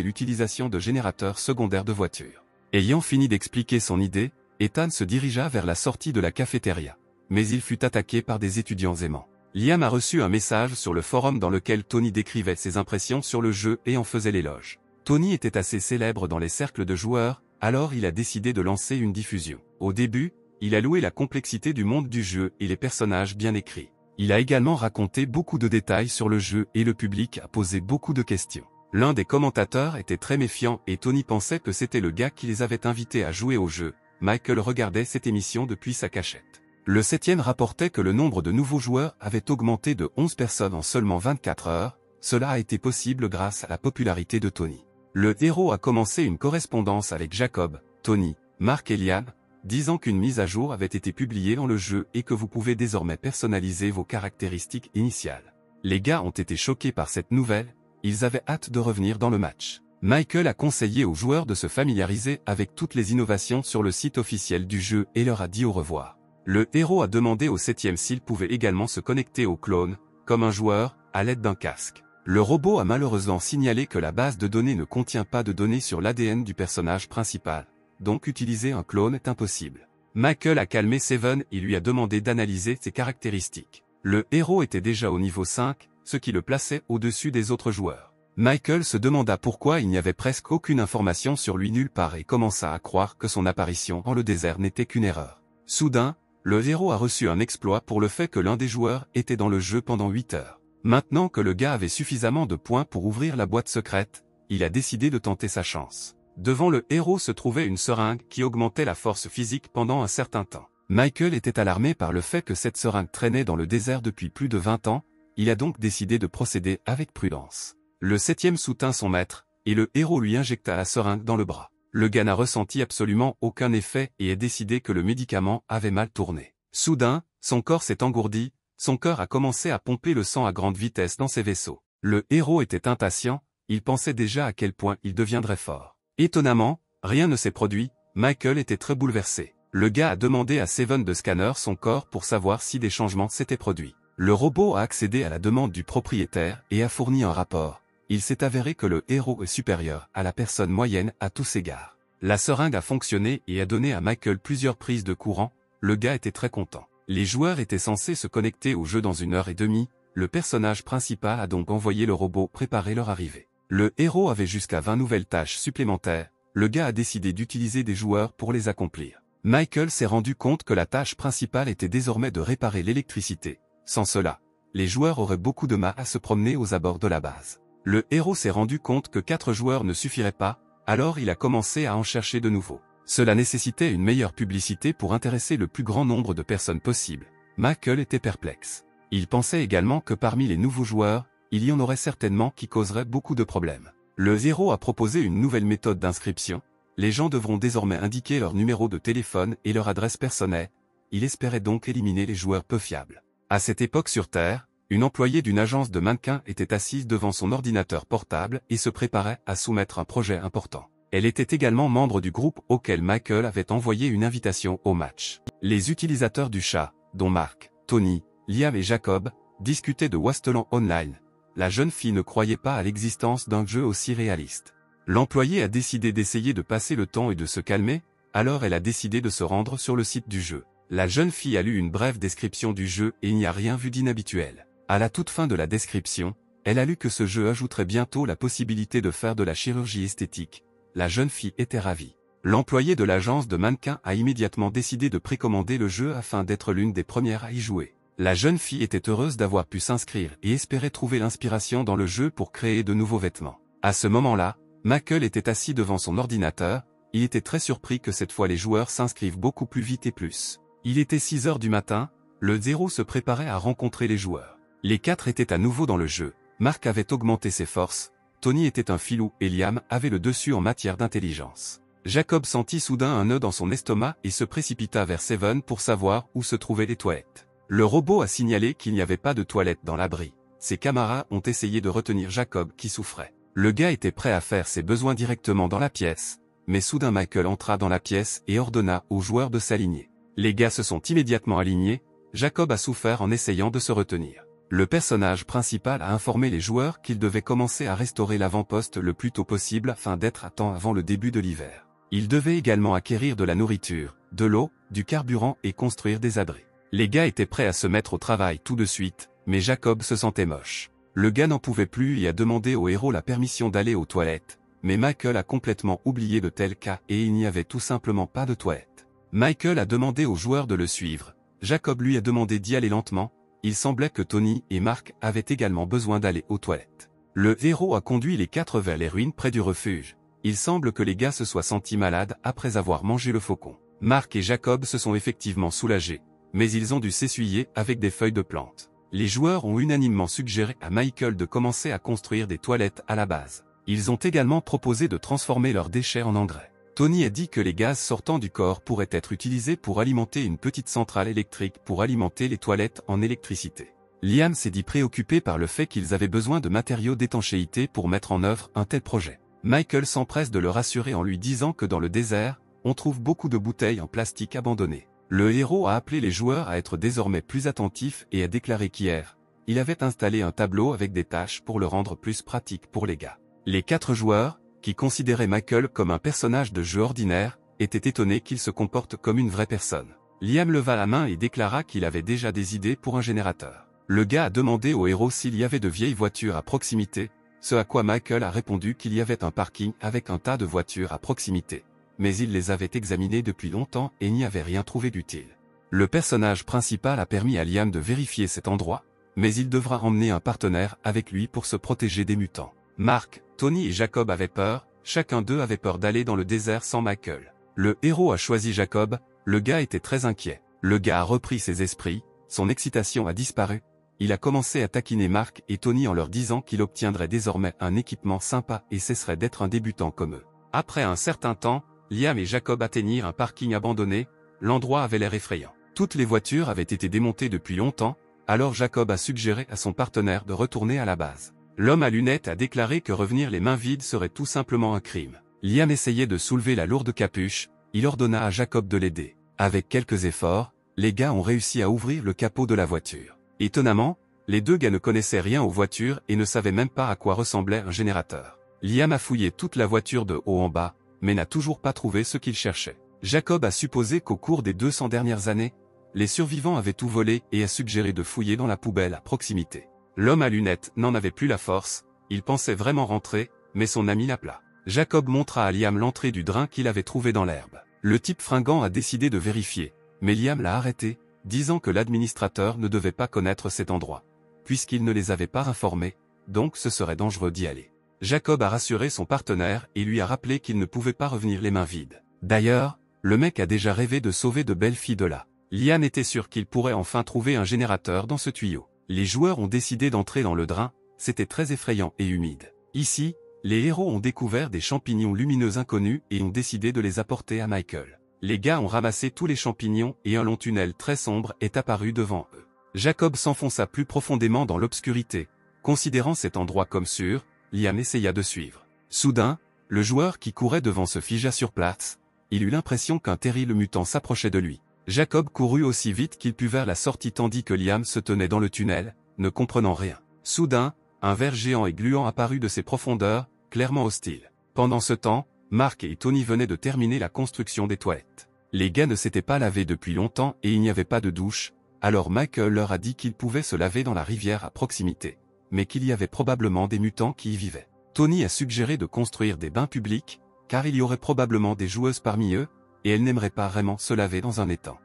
l'utilisation de générateurs secondaires de voitures. Ayant fini d'expliquer son idée, Ethan se dirigea vers la sortie de la cafétéria. Mais il fut attaqué par des étudiants aimants. Liam a reçu un message sur le forum dans lequel Tony décrivait ses impressions sur le jeu et en faisait l'éloge. Tony était assez célèbre dans les cercles de joueurs, alors il a décidé de lancer une diffusion. Au début, il a loué la complexité du monde du jeu et les personnages bien écrits. Il a également raconté beaucoup de détails sur le jeu et le public a posé beaucoup de questions. L'un des commentateurs était très méfiant et Tony pensait que c'était le gars qui les avait invités à jouer au jeu. Michael regardait cette émission depuis sa cachette. Le 7e rapportait que le nombre de nouveaux joueurs avait augmenté de 11 personnes en seulement 24 heures. Cela a été possible grâce à la popularité de Tony. Le héros a commencé une correspondance avec Jacob, Tony, Mark et Liam, disant qu'une mise à jour avait été publiée dans le jeu et que vous pouvez désormais personnaliser vos caractéristiques initiales. Les gars ont été choqués par cette nouvelle, ils avaient hâte de revenir dans le match. Michael a conseillé aux joueurs de se familiariser avec toutes les innovations sur le site officiel du jeu et leur a dit au revoir. Le héros a demandé au 7e s'il pouvait également se connecter au clone, comme un joueur, à l'aide d'un casque. Le robot a malheureusement signalé que la base de données ne contient pas de données sur l'ADN du personnage principal, donc utiliser un clone est impossible. Michael a calmé Seven et lui a demandé d'analyser ses caractéristiques. Le héros était déjà au niveau 5, ce qui le plaçait au-dessus des autres joueurs. Michael se demanda pourquoi il n'y avait presque aucune information sur lui nulle part et commença à croire que son apparition dans le désert n'était qu'une erreur. Soudain, le héros a reçu un exploit pour le fait que l'un des joueurs était dans le jeu pendant 8 heures. Maintenant que le gars avait suffisamment de points pour ouvrir la boîte secrète, il a décidé de tenter sa chance. Devant le héros se trouvait une seringue qui augmentait la force physique pendant un certain temps. Michael était alarmé par le fait que cette seringue traînait dans le désert depuis plus de 20 ans, il a donc décidé de procéder avec prudence. Le 7e soutint son maître, et le héros lui injecta la seringue dans le bras. Le gars n'a ressenti absolument aucun effet et a décidé que le médicament avait mal tourné. Soudain, son corps s'est engourdi, son cœur a commencé à pomper le sang à grande vitesse dans ses vaisseaux. Le héros était impatient, il pensait déjà à quel point il deviendrait fort. Étonnamment, rien ne s'est produit, Michael était très bouleversé. Le gars a demandé à Seven de scanner son corps pour savoir si des changements s'étaient produits. Le robot a accédé à la demande du propriétaire et a fourni un rapport. Il s'est avéré que le héros est supérieur à la personne moyenne à tous égards. La seringue a fonctionné et a donné à Michael plusieurs prises de courant, le gars était très content. Les joueurs étaient censés se connecter au jeu dans 1h30, le personnage principal a donc envoyé le robot préparer leur arrivée. Le héros avait jusqu'à 20 nouvelles tâches supplémentaires, le gars a décidé d'utiliser des joueurs pour les accomplir. Michael s'est rendu compte que la tâche principale était désormais de réparer l'électricité. Sans cela, les joueurs auraient beaucoup de mal à se promener aux abords de la base. Le héros s'est rendu compte que 4 joueurs ne suffiraient pas, alors il a commencé à en chercher de nouveaux. Cela nécessitait une meilleure publicité pour intéresser le plus grand nombre de personnes possible. Michael était perplexe. Il pensait également que parmi les nouveaux joueurs, il y en aurait certainement qui causeraient beaucoup de problèmes. Le héros a proposé une nouvelle méthode d'inscription. Les gens devront désormais indiquer leur numéro de téléphone et leur adresse personnelle. Il espérait donc éliminer les joueurs peu fiables. À cette époque sur Terre, une employée d'une agence de mannequins était assise devant son ordinateur portable et se préparait à soumettre un projet important. Elle était également membre du groupe auquel Michael avait envoyé une invitation au match. Les utilisateurs du chat, dont Mark, Tony, Liam et Jacob, discutaient de Wasteland Online. La jeune fille ne croyait pas à l'existence d'un jeu aussi réaliste. L'employée a décidé d'essayer de passer le temps et de se calmer, alors elle a décidé de se rendre sur le site du jeu. La jeune fille a lu une brève description du jeu et il n'y a rien vu d'inhabituel. À la toute fin de la description, elle a lu que ce jeu ajouterait bientôt la possibilité de faire de la chirurgie esthétique. La jeune fille était ravie. L'employé de l'agence de mannequins a immédiatement décidé de précommander le jeu afin d'être l'une des premières à y jouer. La jeune fille était heureuse d'avoir pu s'inscrire et espérait trouver l'inspiration dans le jeu pour créer de nouveaux vêtements. À ce moment-là, Michael était assis devant son ordinateur, il était très surpris que cette fois les joueurs s'inscrivent beaucoup plus vite et plus. Il était 6 heures du matin, le héros se préparait à rencontrer les joueurs. Les 4 étaient à nouveau dans le jeu, Mark avait augmenté ses forces, Tony était un filou et Liam avait le dessus en matière d'intelligence. Jacob sentit soudain un nœud dans son estomac et se précipita vers Seven pour savoir où se trouvaient les toilettes. Le robot a signalé qu'il n'y avait pas de toilette dans l'abri. Ses camarades ont essayé de retenir Jacob qui souffrait. Le gars était prêt à faire ses besoins directement dans la pièce, mais soudain Michael entra dans la pièce et ordonna aux joueurs de s'aligner. Les gars se sont immédiatement alignés, Jacob a souffert en essayant de se retenir. Le personnage principal a informé les joueurs qu'ils devaient commencer à restaurer l'avant-poste le plus tôt possible afin d'être à temps avant le début de l'hiver. Ils devaient également acquérir de la nourriture, de l'eau, du carburant et construire des abris. Les gars étaient prêts à se mettre au travail tout de suite, mais Jacob se sentait moche. Le gars n'en pouvait plus et a demandé au héros la permission d'aller aux toilettes, mais Michael a complètement oublié de tel cas et il n'y avait tout simplement pas de toilette. Michael a demandé aux joueurs de le suivre. Jacob lui a demandé d'y aller lentement. Il semblait que Tony et Mark avaient également besoin d'aller aux toilettes. Le héros a conduit les 4 vers les ruines près du refuge. Il semble que les gars se soient sentis malades après avoir mangé le faucon. Mark et Jacob se sont effectivement soulagés, mais ils ont dû s'essuyer avec des feuilles de plantes. Les joueurs ont unanimement suggéré à Michael de commencer à construire des toilettes à la base. Ils ont également proposé de transformer leurs déchets en engrais. Tony a dit que les gaz sortant du corps pourraient être utilisés pour alimenter une petite centrale électrique pour alimenter les toilettes en électricité. Liam s'est dit préoccupé par le fait qu'ils avaient besoin de matériaux d'étanchéité pour mettre en œuvre un tel projet. Michael s'empresse de le rassurer en lui disant que dans le désert, on trouve beaucoup de bouteilles en plastique abandonnées. Le héros a appelé les joueurs à être désormais plus attentifs et a déclaré qu'hier, il avait installé un tableau avec des tâches pour le rendre plus pratique pour les gars. Les 4 joueurs, qui considérait Michael comme un personnage de jeu ordinaire, était étonné qu'il se comporte comme une vraie personne. Liam leva la main et déclara qu'il avait déjà des idées pour un générateur. Le gars a demandé au héros s'il y avait de vieilles voitures à proximité, ce à quoi Michael a répondu qu'il y avait un parking avec un tas de voitures à proximité. Mais il les avait examinées depuis longtemps et n'y avait rien trouvé d'utile. Le personnage principal a permis à Liam de vérifier cet endroit, mais il devra emmener un partenaire avec lui pour se protéger des mutants. Mark, Tony et Jacob avaient peur, chacun d'eux avait peur d'aller dans le désert sans Michael. Le héros a choisi Jacob, le gars était très inquiet. Le gars a repris ses esprits, son excitation a disparu. Il a commencé à taquiner Mark et Tony en leur disant qu'il obtiendrait désormais un équipement sympa et cesserait d'être un débutant comme eux. Après un certain temps, Liam et Jacob atteignirent un parking abandonné, l'endroit avait l'air effrayant. Toutes les voitures avaient été démontées depuis longtemps, alors Jacob a suggéré à son partenaire de retourner à la base. L'homme à lunettes a déclaré que revenir les mains vides serait tout simplement un crime. Liam essayait de soulever la lourde capuche, il ordonna à Jacob de l'aider. Avec quelques efforts, les gars ont réussi à ouvrir le capot de la voiture. Étonnamment, les 2 gars ne connaissaient rien aux voitures et ne savaient même pas à quoi ressemblait un générateur. Liam a fouillé toute la voiture de haut en bas, mais n'a toujours pas trouvé ce qu'il cherchait. Jacob a supposé qu'au cours des 200 dernières années, les survivants avaient tout volé et a suggéré de fouiller dans la poubelle à proximité. L'homme à lunettes n'en avait plus la force, il pensait vraiment rentrer, mais son ami l'appela. Jacob montra à Liam l'entrée du drain qu'il avait trouvé dans l'herbe. Le type fringant a décidé de vérifier, mais Liam l'a arrêté, disant que l'administrateur ne devait pas connaître cet endroit, puisqu'il ne les avait pas informés, donc ce serait dangereux d'y aller. Jacob a rassuré son partenaire et lui a rappelé qu'il ne pouvait pas revenir les mains vides. D'ailleurs, le mec a déjà rêvé de sauver de belles filles de là. Liam était sûr qu'il pourrait enfin trouver un générateur dans ce tuyau. Les joueurs ont décidé d'entrer dans le drain, c'était très effrayant et humide. Ici, les héros ont découvert des champignons lumineux inconnus et ont décidé de les apporter à Michael. Les gars ont ramassé tous les champignons et un long tunnel très sombre est apparu devant eux. Jacob s'enfonça plus profondément dans l'obscurité. Considérant cet endroit comme sûr, Liam essaya de suivre. Soudain, le joueur qui courait devant se figea sur place. Il eut l'impression qu'un terrible mutant s'approchait de lui. Jacob courut aussi vite qu'il put vers la sortie tandis que Liam se tenait dans le tunnel, ne comprenant rien. Soudain, un ver géant et gluant apparut de ses profondeurs, clairement hostile. Pendant ce temps, Mark et Tony venaient de terminer la construction des toilettes. Les gars ne s'étaient pas lavés depuis longtemps et il n'y avait pas de douche, alors Michael leur a dit qu'ils pouvaient se laver dans la rivière à proximité, mais qu'il y avait probablement des mutants qui y vivaient. Tony a suggéré de construire des bains publics, car il y aurait probablement des joueuses parmi eux, et elles n'aimeraient pas vraiment se laver dans un étang.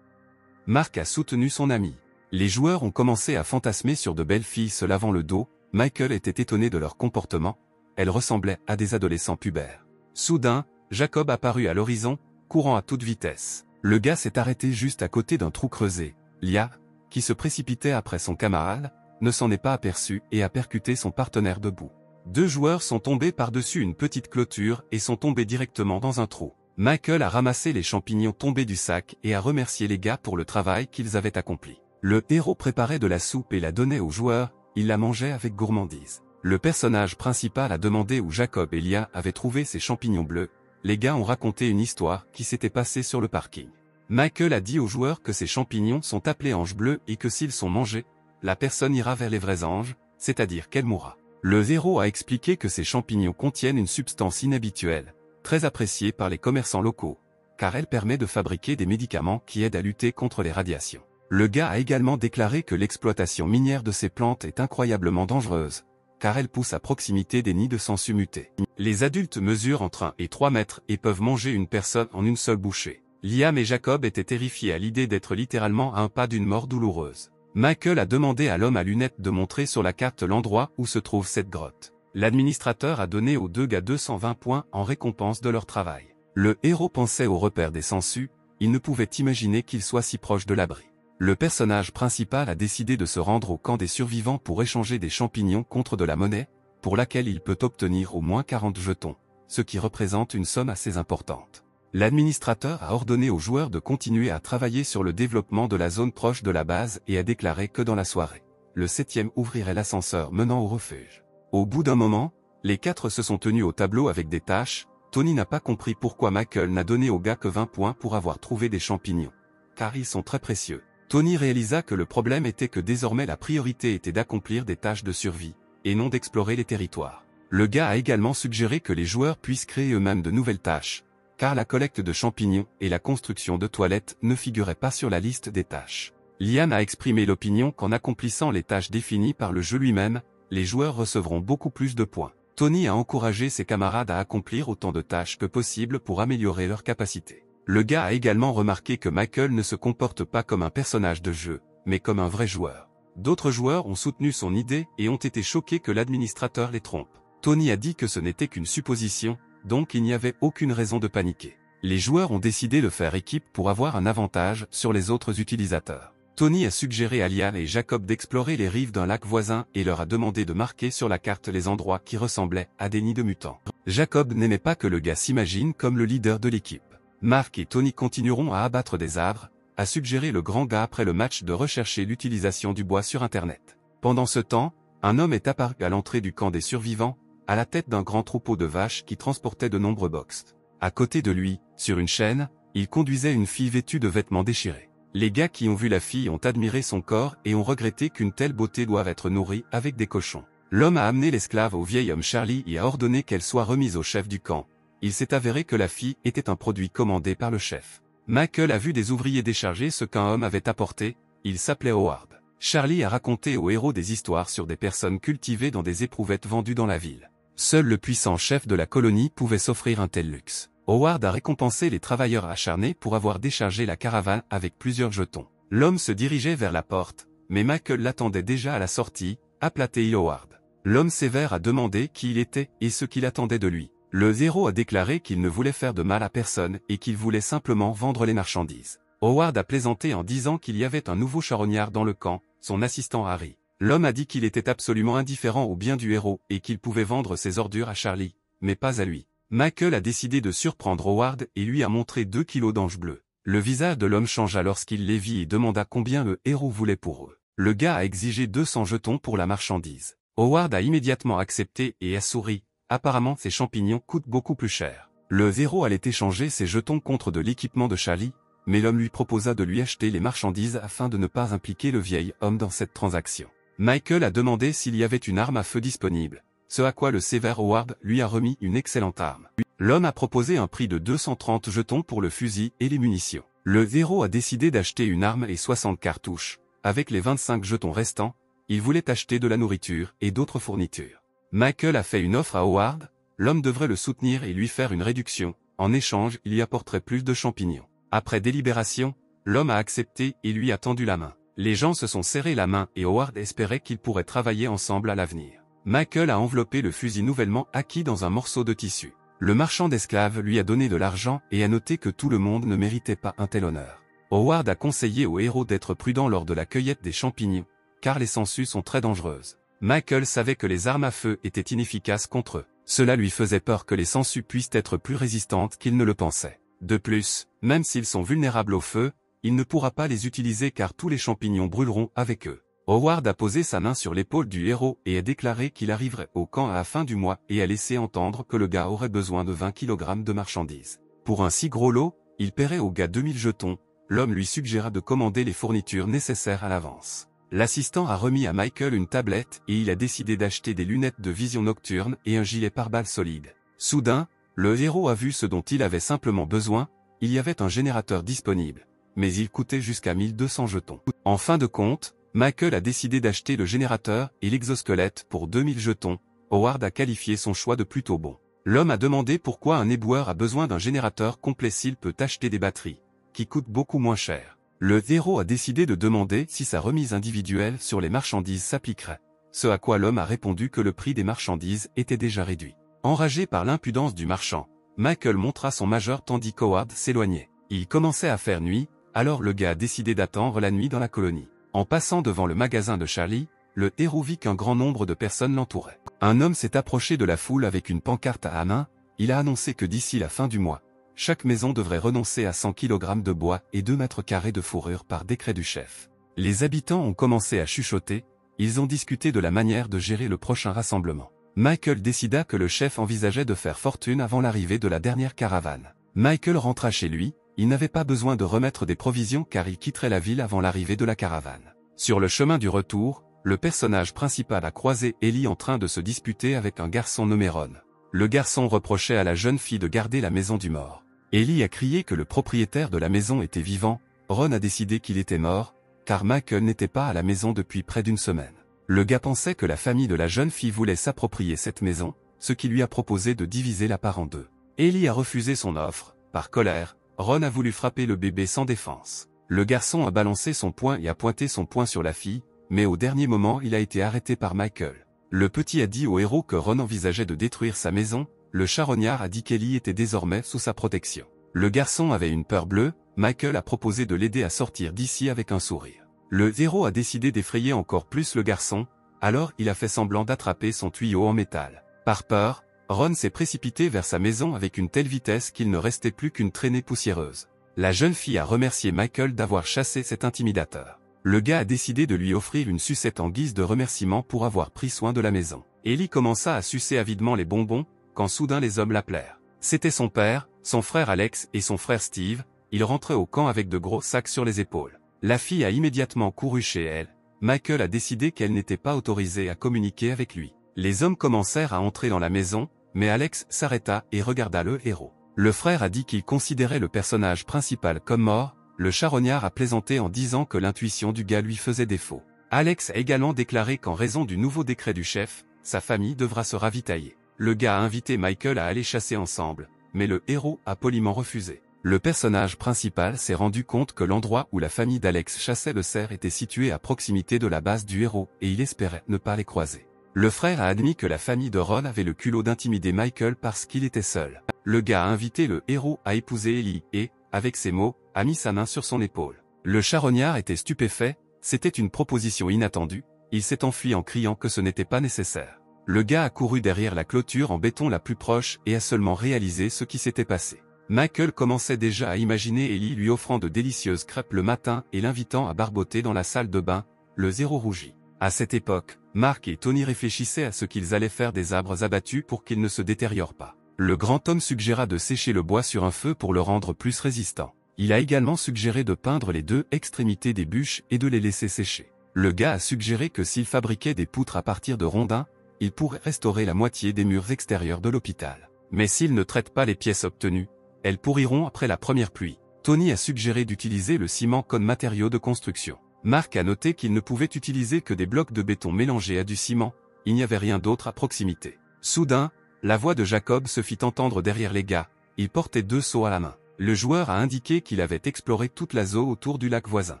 Mark a soutenu son ami. Les joueurs ont commencé à fantasmer sur de belles filles se lavant le dos, Michael était étonné de leur comportement, elles ressemblaient à des adolescents pubères. Soudain, Jacob apparut à l'horizon, courant à toute vitesse. Le gars s'est arrêté juste à côté d'un trou creusé. Lia, qui se précipitait après son camarade, ne s'en est pas aperçu et a percuté son partenaire debout. 2 joueurs sont tombés par-dessus une petite clôture et sont tombés directement dans un trou. Michael a ramassé les champignons tombés du sac et a remercié les gars pour le travail qu'ils avaient accompli. Le héros préparait de la soupe et la donnait aux joueurs, il la mangeait avec gourmandise. Le personnage principal a demandé où Jacob et Lia avaient trouvé ces champignons bleus. Les gars ont raconté une histoire qui s'était passée sur le parking. Michael a dit aux joueurs que ces champignons sont appelés anges bleus et que s'ils sont mangés, la personne ira vers les vrais anges, c'est-à-dire qu'elle mourra. Le héros a expliqué que ces champignons contiennent une substance inhabituelle, très appréciée par les commerçants locaux, car elle permet de fabriquer des médicaments qui aident à lutter contre les radiations. Le gars a également déclaré que l'exploitation minière de ces plantes est incroyablement dangereuse, car elle pousse à proximité des nids de sangsues mutés. Les adultes mesurent entre 1 et 3 mètres et peuvent manger une personne en une seule bouchée. Liam et Jacob étaient terrifiés à l'idée d'être littéralement à un pas d'une mort douloureuse. Michael a demandé à l'homme à lunettes de montrer sur la carte l'endroit où se trouve cette grotte. L'administrateur a donné aux deux gars 220 points en récompense de leur travail. Le héros pensait au repère des sangsues, il ne pouvait imaginer qu'il soit si proche de l'abri. Le personnage principal a décidé de se rendre au camp des survivants pour échanger des champignons contre de la monnaie, pour laquelle il peut obtenir au moins 40 jetons, ce qui représente une somme assez importante. L'administrateur a ordonné aux joueurs de continuer à travailler sur le développement de la zone proche de la base et a déclaré que dans la soirée, le 7e ouvrirait l'ascenseur menant au refuge. Au bout d'un moment, les 4 se sont tenus au tableau avec des tâches. Tony n'a pas compris pourquoi Michael n'a donné aux gars que 20 points pour avoir trouvé des champignons, car ils sont très précieux. Tony réalisa que le problème était que désormais la priorité était d'accomplir des tâches de survie, et non d'explorer les territoires. Le gars a également suggéré que les joueurs puissent créer eux-mêmes de nouvelles tâches, car la collecte de champignons et la construction de toilettes ne figuraient pas sur la liste des tâches. Liam a exprimé l'opinion qu'en accomplissant les tâches définies par le jeu lui-même, les joueurs recevront beaucoup plus de points. Tony a encouragé ses camarades à accomplir autant de tâches que possible pour améliorer leurs capacités. Le gars a également remarqué que Michael ne se comporte pas comme un personnage de jeu, mais comme un vrai joueur. D'autres joueurs ont soutenu son idée et ont été choqués que l'administrateur les trompe. Tony a dit que ce n'était qu'une supposition, donc il n'y avait aucune raison de paniquer. Les joueurs ont décidé de faire équipe pour avoir un avantage sur les autres utilisateurs. Tony a suggéré à Liam et Jacob d'explorer les rives d'un lac voisin et leur a demandé de marquer sur la carte les endroits qui ressemblaient à des nids de mutants. Jacob n'aimait pas que le gars s'imagine comme le leader de l'équipe. Mark et Tony continueront à abattre des arbres, a suggéré le grand gars après le match de rechercher l'utilisation du bois sur Internet. Pendant ce temps, un homme est apparu à l'entrée du camp des survivants, à la tête d'un grand troupeau de vaches qui transportait de nombreux box. À côté de lui, sur une chaîne, il conduisait une fille vêtue de vêtements déchirés. Les gars qui ont vu la fille ont admiré son corps et ont regretté qu'une telle beauté doive être nourrie avec des cochons. L'homme a amené l'esclave au vieil homme Charlie et a ordonné qu'elle soit remise au chef du camp. Il s'est avéré que la fille était un produit commandé par le chef. Michael a vu des ouvriers décharger ce qu'un homme avait apporté, il s'appelait Howard. Charlie a raconté au héros des histoires sur des personnes cultivées dans des éprouvettes vendues dans la ville. Seul le puissant chef de la colonie pouvait s'offrir un tel luxe. Howard a récompensé les travailleurs acharnés pour avoir déchargé la caravane avec plusieurs jetons. L'homme se dirigeait vers la porte, mais Michael l'attendait déjà à la sortie, aplaté Howard. L'homme sévère a demandé qui il était et ce qu'il attendait de lui. Le héros a déclaré qu'il ne voulait faire de mal à personne et qu'il voulait simplement vendre les marchandises. Howard a plaisanté en disant qu'il y avait un nouveau charognard dans le camp, son assistant Harry. L'homme a dit qu'il était absolument indifférent au bien du héros et qu'il pouvait vendre ses ordures à Charlie, mais pas à lui. Michael a décidé de surprendre Howard et lui a montré 2 kilos d'anges bleus. Le visage de l'homme changea lorsqu'il les vit et demanda combien le héros voulait pour eux. Le gars a exigé 200 jetons pour la marchandise. Howard a immédiatement accepté et a souri. Apparemment ces champignons coûtent beaucoup plus cher. Le héros allait échanger ses jetons contre de l'équipement de Charlie, mais l'homme lui proposa de lui acheter les marchandises afin de ne pas impliquer le vieil homme dans cette transaction. Michael a demandé s'il y avait une arme à feu disponible, ce à quoi le sévère Howard lui a remis une excellente arme. L'homme a proposé un prix de 230 jetons pour le fusil et les munitions. Le héros a décidé d'acheter une arme et 60 cartouches. Avec les 25 jetons restants, il voulait acheter de la nourriture et d'autres fournitures. Michael a fait une offre à Howard, l'homme devrait le soutenir et lui faire une réduction, en échange il y apporterait plus de champignons. Après délibération, l'homme a accepté et lui a tendu la main. Les gens se sont serrés la main et Howard espérait qu'ils pourraient travailler ensemble à l'avenir. Michael a enveloppé le fusil nouvellement acquis dans un morceau de tissu. Le marchand d'esclaves lui a donné de l'argent et a noté que tout le monde ne méritait pas un tel honneur. Howard a conseillé au héros d'être prudent lors de la cueillette des champignons, car les sangsues sont très dangereuses. Michael savait que les armes à feu étaient inefficaces contre eux. Cela lui faisait peur que les sangsues puissent être plus résistantes qu'il ne le pensait. De plus, même s'ils sont vulnérables au feu, il ne pourra pas les utiliser car tous les champignons brûleront avec eux. Howard a posé sa main sur l'épaule du héros et a déclaré qu'il arriverait au camp à la fin du mois et a laissé entendre que le gars aurait besoin de 20 kg de marchandises. Pour un si gros lot, il paierait au gars 2000 jetons, l'homme lui suggéra de commander les fournitures nécessaires à l'avance. L'assistant a remis à Michael une tablette et il a décidé d'acheter des lunettes de vision nocturne et un gilet pare-balles solide. Soudain, le héros a vu ce dont il avait simplement besoin, il y avait un générateur disponible, mais il coûtait jusqu'à 1200 jetons. En fin de compte, Michael a décidé d'acheter le générateur et l'exosquelette pour 2000 jetons. Howard a qualifié son choix de plutôt bon. L'homme a demandé pourquoi un éboueur a besoin d'un générateur complet s'il peut acheter des batteries, qui coûtent beaucoup moins cher. Le héros a décidé de demander si sa remise individuelle sur les marchandises s'appliquerait, ce à quoi l'homme a répondu que le prix des marchandises était déjà réduit. Enragé par l'impudence du marchand, Michael montra son majeur tandis qu'Howard s'éloignait. Il commençait à faire nuit, alors le gars a décidé d'attendre la nuit dans la colonie. En passant devant le magasin de Charlie, le héros vit qu'un grand nombre de personnes l'entouraient. Un homme s'est approché de la foule avec une pancarte à la main, il a annoncé que d'ici la fin du mois, chaque maison devrait renoncer à 100 kg de bois et 2 mètres carrés de fourrure par décret du chef. Les habitants ont commencé à chuchoter, ils ont discuté de la manière de gérer le prochain rassemblement. Michael décida que le chef envisageait de faire fortune avant l'arrivée de la dernière caravane. Michael rentra chez lui, il n'avait pas besoin de remettre des provisions car il quitterait la ville avant l'arrivée de la caravane. Sur le chemin du retour, le personnage principal a croisé Ellie en train de se disputer avec un garçon nommé Ron. Le garçon reprochait à la jeune fille de garder la maison du mort. Ellie a crié que le propriétaire de la maison était vivant, Ron a décidé qu'il était mort, car Michael n'était pas à la maison depuis près d'une semaine. Le gars pensait que la famille de la jeune fille voulait s'approprier cette maison, ce qui lui a proposé de diviser la part en deux. Ellie a refusé son offre, par colère, Ron a voulu frapper le bébé sans défense. Le garçon a balancé son poing et a pointé son poing sur la fille, mais au dernier moment il a été arrêté par Michael. Le petit a dit au héros que Ron envisageait de détruire sa maison, le charognard a dit qu'Ellie était désormais sous sa protection. Le garçon avait une peur bleue, Michael a proposé de l'aider à sortir d'ici avec un sourire. Le héros a décidé d'effrayer encore plus le garçon, alors il a fait semblant d'attraper son tuyau en métal. Par peur, Ron s'est précipité vers sa maison avec une telle vitesse qu'il ne restait plus qu'une traînée poussiéreuse. La jeune fille a remercié Michael d'avoir chassé cet intimidateur. Le gars a décidé de lui offrir une sucette en guise de remerciement pour avoir pris soin de la maison. Ellie commença à sucer avidement les bonbons, quand soudain les hommes l'appelèrent. C'était son père, son frère Alex et son frère Steve, ils rentraient au camp avec de gros sacs sur les épaules. La fille a immédiatement couru chez elle, Michael a décidé qu'elle n'était pas autorisée à communiquer avec lui. Les hommes commencèrent à entrer dans la maison, mais Alex s'arrêta et regarda le héros. Le frère a dit qu'il considérait le personnage principal comme mort, le charognard a plaisanté en disant que l'intuition du gars lui faisait défaut. Alex a également déclaré qu'en raison du nouveau décret du chef, sa famille devra se ravitailler. Le gars a invité Michael à aller chasser ensemble, mais le héros a poliment refusé. Le personnage principal s'est rendu compte que l'endroit où la famille d'Alex chassait le cerf était situé à proximité de la base du héros et il espérait ne pas les croiser. Le frère a admis que la famille de Ron avait le culot d'intimider Michael parce qu'il était seul. Le gars a invité le héros à épouser Ellie et, avec ces mots, a mis sa main sur son épaule. Le charognard était stupéfait, c'était une proposition inattendue, il s'est enfui en criant que ce n'était pas nécessaire. Le gars a couru derrière la clôture en béton la plus proche et a seulement réalisé ce qui s'était passé. Michael commençait déjà à imaginer Ellie lui offrant de délicieuses crêpes le matin et l'invitant à barboter dans la salle de bain, le zéro rougit. À cette époque, Mark et Tony réfléchissaient à ce qu'ils allaient faire des arbres abattus pour qu'ils ne se détériorent pas. Le grand homme suggéra de sécher le bois sur un feu pour le rendre plus résistant. Il a également suggéré de peindre les deux extrémités des bûches et de les laisser sécher. Le gars a suggéré que s'il fabriquait des poutres à partir de rondins, il pourrait restaurer la moitié des murs extérieurs de l'hôpital. Mais s'il ne traite pas les pièces obtenues, elles pourriront après la première pluie. Tony a suggéré d'utiliser le ciment comme matériau de construction. Mark a noté qu'il ne pouvait utiliser que des blocs de béton mélangés à du ciment, il n'y avait rien d'autre à proximité. Soudain, la voix de Jacob se fit entendre derrière les gars, il portait 2 seaux à la main. Le joueur a indiqué qu'il avait exploré toute la zone autour du lac voisin.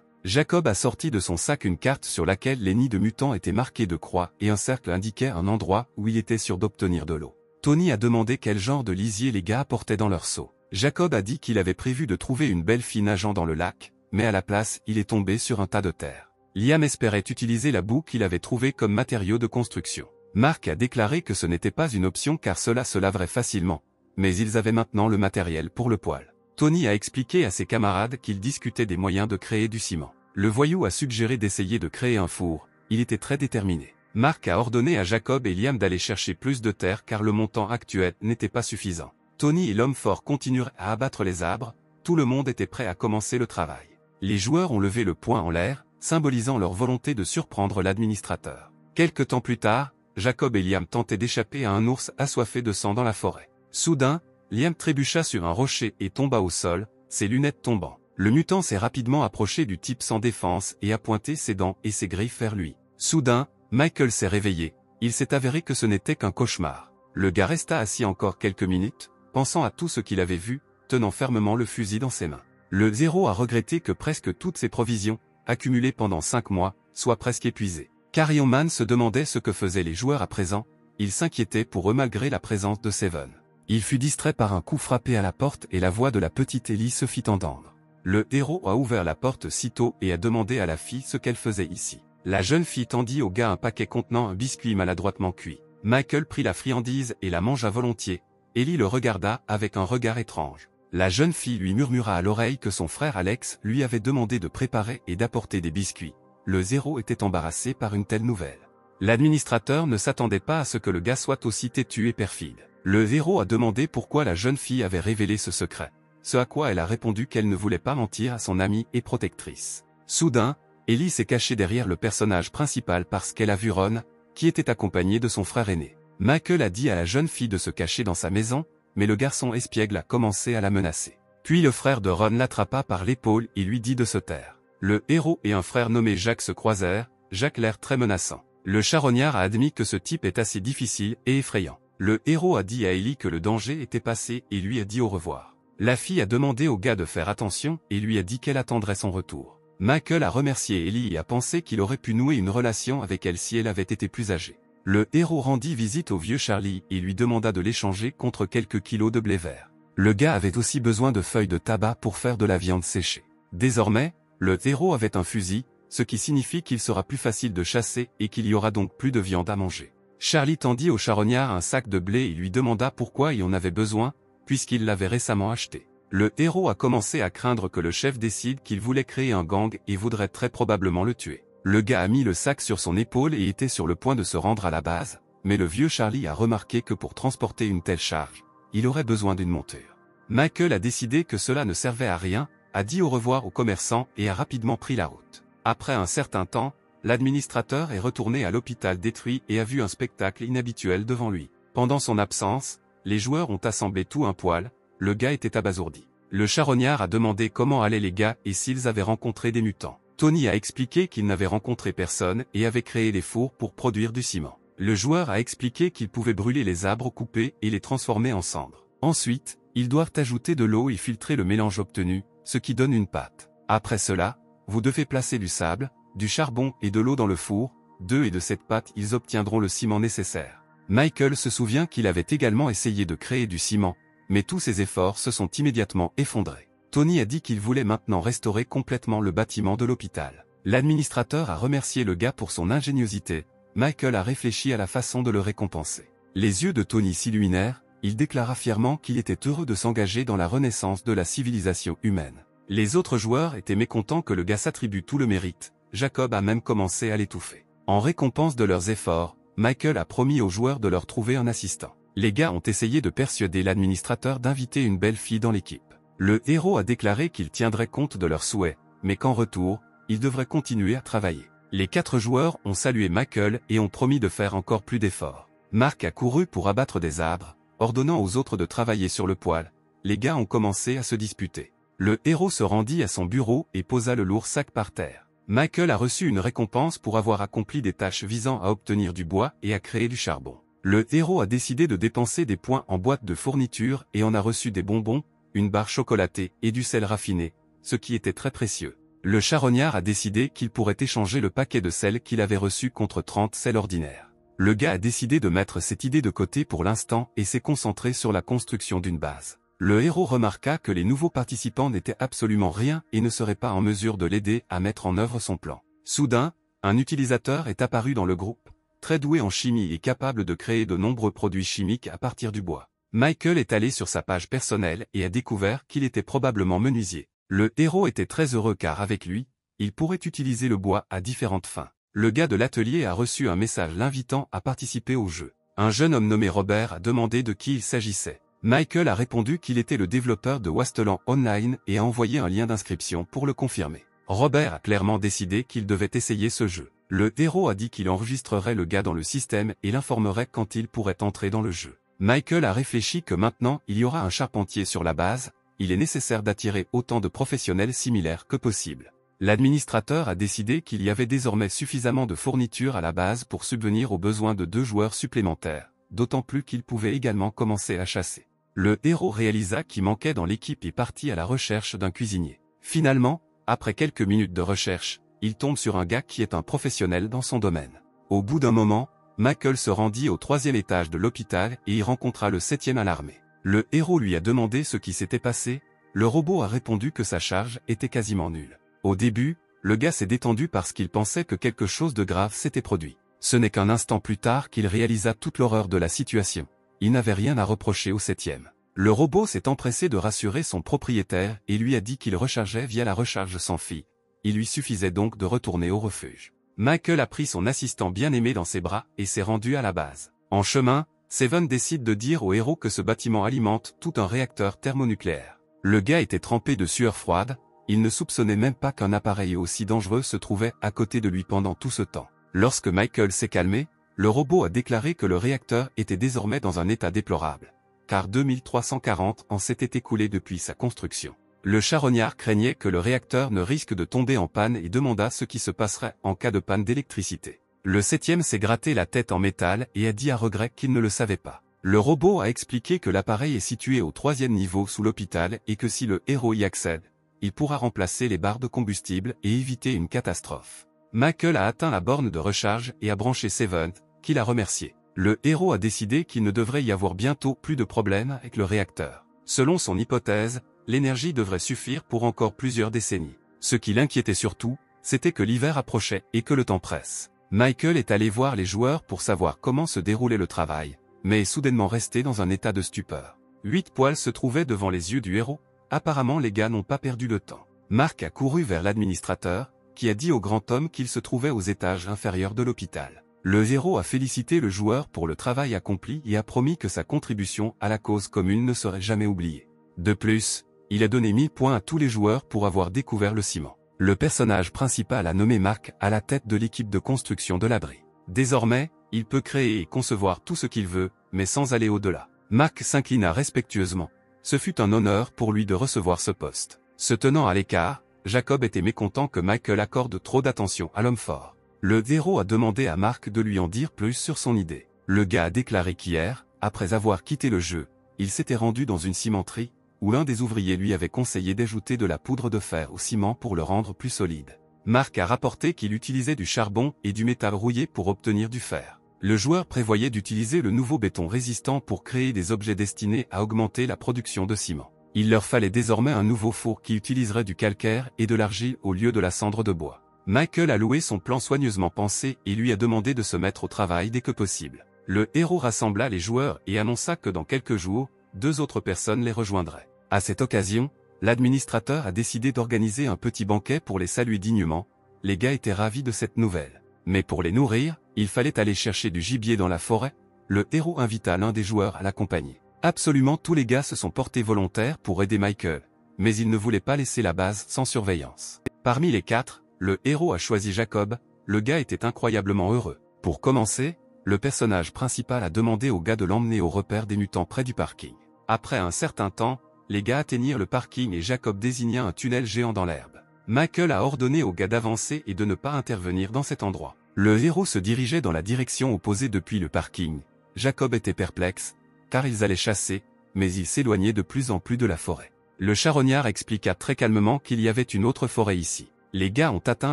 Jacob a sorti de son sac une carte sur laquelle les nids de mutants étaient marqués de croix et un cercle indiquait un endroit où il était sûr d'obtenir de l'eau. Tony a demandé quel genre de lisier les gars apportaient dans leur seau. Jacob a dit qu'il avait prévu de trouver une belle fille nageant dans le lac, mais à la place, il est tombé sur un tas de terre. Liam espérait utiliser la boue qu'il avait trouvée comme matériau de construction. Mark a déclaré que ce n'était pas une option car cela se laverait facilement, mais ils avaient maintenant le matériel pour le poêle. Tony a expliqué à ses camarades qu'ils discutaient des moyens de créer du ciment. Le voyou a suggéré d'essayer de créer un four, il était très déterminé. Mark a ordonné à Jacob et Liam d'aller chercher plus de terre car le montant actuel n'était pas suffisant. Tony et l'homme fort continuèrent à abattre les arbres, tout le monde était prêt à commencer le travail. Les joueurs ont levé le poing en l'air, symbolisant leur volonté de surprendre l'administrateur. Quelque temps plus tard, Jacob et Liam tentaient d'échapper à un ours assoiffé de sang dans la forêt. Soudain, Liam trébucha sur un rocher et tomba au sol, ses lunettes tombant. Le mutant s'est rapidement approché du type sans défense et a pointé ses dents et ses griffes vers lui. Soudain, Michael s'est réveillé, il s'est avéré que ce n'était qu'un cauchemar. Le gars resta assis encore quelques minutes, pensant à tout ce qu'il avait vu, tenant fermement le fusil dans ses mains. Le héros a regretté que presque toutes ses provisions, accumulées pendant 5 mois, soient presque épuisées. Carrion Man se demandait ce que faisaient les joueurs à présent, il s'inquiétait pour eux malgré la présence de Seven. Il fut distrait par un coup frappé à la porte et la voix de la petite Ellie se fit entendre. Le héros a ouvert la porte sitôt et a demandé à la fille ce qu'elle faisait ici. La jeune fille tendit au gars un paquet contenant un biscuit maladroitement cuit. Michael prit la friandise et la mangea volontiers. Ellie le regarda avec un regard étrange. La jeune fille lui murmura à l'oreille que son frère Alex lui avait demandé de préparer et d'apporter des biscuits. Le héros était embarrassé par une telle nouvelle. L'administrateur ne s'attendait pas à ce que le gars soit aussi têtu et perfide. Le héros a demandé pourquoi la jeune fille avait révélé ce secret. Ce à quoi elle a répondu qu'elle ne voulait pas mentir à son amie et protectrice. Soudain, Ellie s'est cachée derrière le personnage principal parce qu'elle a vu Ron, qui était accompagné de son frère aîné. Michael a dit à la jeune fille de se cacher dans sa maison, mais le garçon espiègle a commencé à la menacer. Puis le frère de Ron l'attrapa par l'épaule et lui dit de se taire. Le héros et un frère nommé Jacques se croisèrent, Jacques l'air très menaçant. Le charognard a admis que ce type est assez difficile et effrayant. Le héros a dit à Ellie que le danger était passé et lui a dit au revoir. La fille a demandé au gars de faire attention et lui a dit qu'elle attendrait son retour. Michael a remercié Ellie et a pensé qu'il aurait pu nouer une relation avec elle si elle avait été plus âgée. Le héros rendit visite au vieux Charlie et lui demanda de l'échanger contre quelques kilos de blé vert. Le gars avait aussi besoin de feuilles de tabac pour faire de la viande séchée. Désormais, le héros avait un fusil, ce qui signifie qu'il sera plus facile de chasser et qu'il y aura donc plus de viande à manger. Charlie tendit au charognard un sac de blé et lui demanda pourquoi il en avait besoin, puisqu'il l'avait récemment acheté. Le héros a commencé à craindre que le chef décide qu'il voulait créer un gang et voudrait très probablement le tuer. Le gars a mis le sac sur son épaule et était sur le point de se rendre à la base, mais le vieux Charlie a remarqué que pour transporter une telle charge, il aurait besoin d'une monture. Michael a décidé que cela ne servait à rien, a dit au revoir aux commerçants et a rapidement pris la route. Après un certain temps, l'administrateur est retourné à l'hôpital détruit et a vu un spectacle inhabituel devant lui. Pendant son absence, les joueurs ont assemblé tout un poil, le gars était abasourdi. Le charognard a demandé comment allaient les gars et s'ils avaient rencontré des mutants. Tony a expliqué qu'il n'avait rencontré personne et avait créé des fours pour produire du ciment. Le joueur a expliqué qu'il pouvait brûler les arbres coupés et les transformer en cendres. Ensuite, ils doivent ajouter de l'eau et filtrer le mélange obtenu, ce qui donne une pâte. Après cela, vous devez placer du sable, du charbon et de l'eau dans le four, d'eux et de cette pâte ils obtiendront le ciment nécessaire. Michael se souvient qu'il avait également essayé de créer du ciment, mais tous ses efforts se sont immédiatement effondrés. Tony a dit qu'il voulait maintenant restaurer complètement le bâtiment de l'hôpital. L'administrateur a remercié le gars pour son ingéniosité, Michael a réfléchi à la façon de le récompenser. Les yeux de Tony s'illuminèrent, il déclara fièrement qu'il était heureux de s'engager dans la renaissance de la civilisation humaine. Les autres joueurs étaient mécontents que le gars s'attribue tout le mérite, Jacob a même commencé à l'étouffer. En récompense de leurs efforts, Michael a promis aux joueurs de leur trouver un assistant. Les gars ont essayé de persuader l'administrateur d'inviter une belle fille dans l'équipe. Le héros a déclaré qu'il tiendrait compte de leurs souhaits, mais qu'en retour, il devrait continuer à travailler. Les 4 joueurs ont salué Michael et ont promis de faire encore plus d'efforts. Mark a couru pour abattre des arbres, ordonnant aux autres de travailler sur le poêle. Les gars ont commencé à se disputer. Le héros se rendit à son bureau et posa le lourd sac par terre. Michael a reçu une récompense pour avoir accompli des tâches visant à obtenir du bois et à créer du charbon. Le héros a décidé de dépenser des points en boîte de fourniture et en a reçu des bonbons, une barre chocolatée et du sel raffiné, ce qui était très précieux. Le charognard a décidé qu'il pourrait échanger le paquet de sel qu'il avait reçu contre 30 sels ordinaires. Le gars a décidé de mettre cette idée de côté pour l'instant et s'est concentré sur la construction d'une base. Le héros remarqua que les nouveaux participants n'étaient absolument rien et ne seraient pas en mesure de l'aider à mettre en œuvre son plan. Soudain, un utilisateur est apparu dans le groupe, très doué en chimie et capable de créer de nombreux produits chimiques à partir du bois. Michael est allé sur sa page personnelle et a découvert qu'il était probablement menuisier. Le héros était très heureux car avec lui, il pourrait utiliser le bois à différentes fins. Le gars de l'atelier a reçu un message l'invitant à participer au jeu. Un jeune homme nommé Robert a demandé de qui il s'agissait. Michael a répondu qu'il était le développeur de Wasteland Online et a envoyé un lien d'inscription pour le confirmer. Robert a clairement décidé qu'il devait essayer ce jeu. Le héros a dit qu'il enregistrerait le gars dans le système et l'informerait quand il pourrait entrer dans le jeu. Michael a réfléchi que maintenant il y aura un charpentier sur la base, il est nécessaire d'attirer autant de professionnels similaires que possible. L'administrateur a décidé qu'il y avait désormais suffisamment de fournitures à la base pour subvenir aux besoins de 2 joueurs supplémentaires, d'autant plus qu'il pouvait également commencer à chasser. Le héros réalisa qu'il manquait dans l'équipe et partit à la recherche d'un cuisinier. Finalement, après quelques minutes de recherche, il tombe sur un gars qui est un professionnel dans son domaine. Au bout d'un moment, Michael se rendit au 3e étage de l'hôpital et y rencontra le 7e alarmé. Le héros lui a demandé ce qui s'était passé, le robot a répondu que sa charge était quasiment nulle. Au début, le gars s'est détendu parce qu'il pensait que quelque chose de grave s'était produit. Ce n'est qu'un instant plus tard qu'il réalisa toute l'horreur de la situation. Il n'avait rien à reprocher au 7e. Le robot s'est empressé de rassurer son propriétaire et lui a dit qu'il rechargeait via la recharge sans fil. Il lui suffisait donc de retourner au refuge. Michael a pris son assistant bien-aimé dans ses bras et s'est rendu à la base. En chemin, Seven décide de dire au héros que ce bâtiment alimente tout un réacteur thermonucléaire. Le gars était trempé de sueur froide, il ne soupçonnait même pas qu'un appareil aussi dangereux se trouvait à côté de lui pendant tout ce temps. Lorsque Michael s'est calmé, le robot a déclaré que le réacteur était désormais dans un état déplorable, car 2340 ans s'étaient écoulés depuis sa construction. Le charognard craignait que le réacteur ne risque de tomber en panne et demanda ce qui se passerait en cas de panne d'électricité. Le 7e s'est gratté la tête en métal et a dit à regret qu'il ne le savait pas. Le robot a expliqué que l'appareil est situé au 3e niveau sous l'hôpital et que si le héros y accède, il pourra remplacer les barres de combustible et éviter une catastrophe. Michael a atteint la borne de recharge et a branché Seven, qui l'a remercié. Le héros a décidé qu'il ne devrait y avoir bientôt plus de problèmes avec le réacteur. Selon son hypothèse, l'énergie devrait suffire pour encore plusieurs décennies. Ce qui l'inquiétait surtout, c'était que l'hiver approchait et que le temps presse. Michael est allé voir les joueurs pour savoir comment se déroulait le travail, mais est soudainement resté dans un état de stupeur. 8 poils se trouvaient devant les yeux du héros. Apparemment les gars n'ont pas perdu de temps. Mark a couru vers l'administrateur, qui a dit au grand homme qu'il se trouvait aux étages inférieurs de l'hôpital. Le héros a félicité le joueur pour le travail accompli et a promis que sa contribution à la cause commune ne serait jamais oubliée. De plus, il a donné 1000 points à tous les joueurs pour avoir découvert le ciment. Le personnage principal a nommé Mark à la tête de l'équipe de construction de l'abri. Désormais, il peut créer et concevoir tout ce qu'il veut, mais sans aller au-delà. Mark s'inclina respectueusement. Ce fut un honneur pour lui de recevoir ce poste. Se tenant à l'écart, Jacob était mécontent que Michael accorde trop d'attention à l'homme fort. Le héros a demandé à Mark de lui en dire plus sur son idée. Le gars a déclaré qu'hier, après avoir quitté le jeu, il s'était rendu dans une cimenterie, où l'un des ouvriers lui avait conseillé d'ajouter de la poudre de fer au ciment pour le rendre plus solide. Mark a rapporté qu'il utilisait du charbon et du métal rouillé pour obtenir du fer. Le joueur prévoyait d'utiliser le nouveau béton résistant pour créer des objets destinés à augmenter la production de ciment. Il leur fallait désormais un nouveau four qui utiliserait du calcaire et de l'argile au lieu de la cendre de bois. Michael a loué son plan soigneusement pensé et lui a demandé de se mettre au travail dès que possible. Le héros rassembla les joueurs et annonça que dans quelques jours, 2 autres personnes les rejoindraient. À cette occasion, l'administrateur a décidé d'organiser un petit banquet pour les saluer dignement. Les gars étaient ravis de cette nouvelle. Mais pour les nourrir, il fallait aller chercher du gibier dans la forêt. Le héros invita l'un des joueurs à l'accompagner. Absolument tous les gars se sont portés volontaires pour aider Michael, mais ils ne voulaient pas laisser la base sans surveillance. Parmi les 4, le héros a choisi Jacob. Le gars était incroyablement heureux. Pour commencer, le personnage principal a demandé au gars de l'emmener au repère des mutants près du parking. Après un certain temps, les gars atteignirent le parking et Jacob désigna un tunnel géant dans l'herbe. Michael a ordonné au gars d'avancer et de ne pas intervenir dans cet endroit. Le héros se dirigeait dans la direction opposée depuis le parking. Jacob était perplexe, car ils allaient chasser, mais ils s'éloignaient de plus en plus de la forêt. Le charognard expliqua très calmement qu'il y avait une autre forêt ici. Les gars ont atteint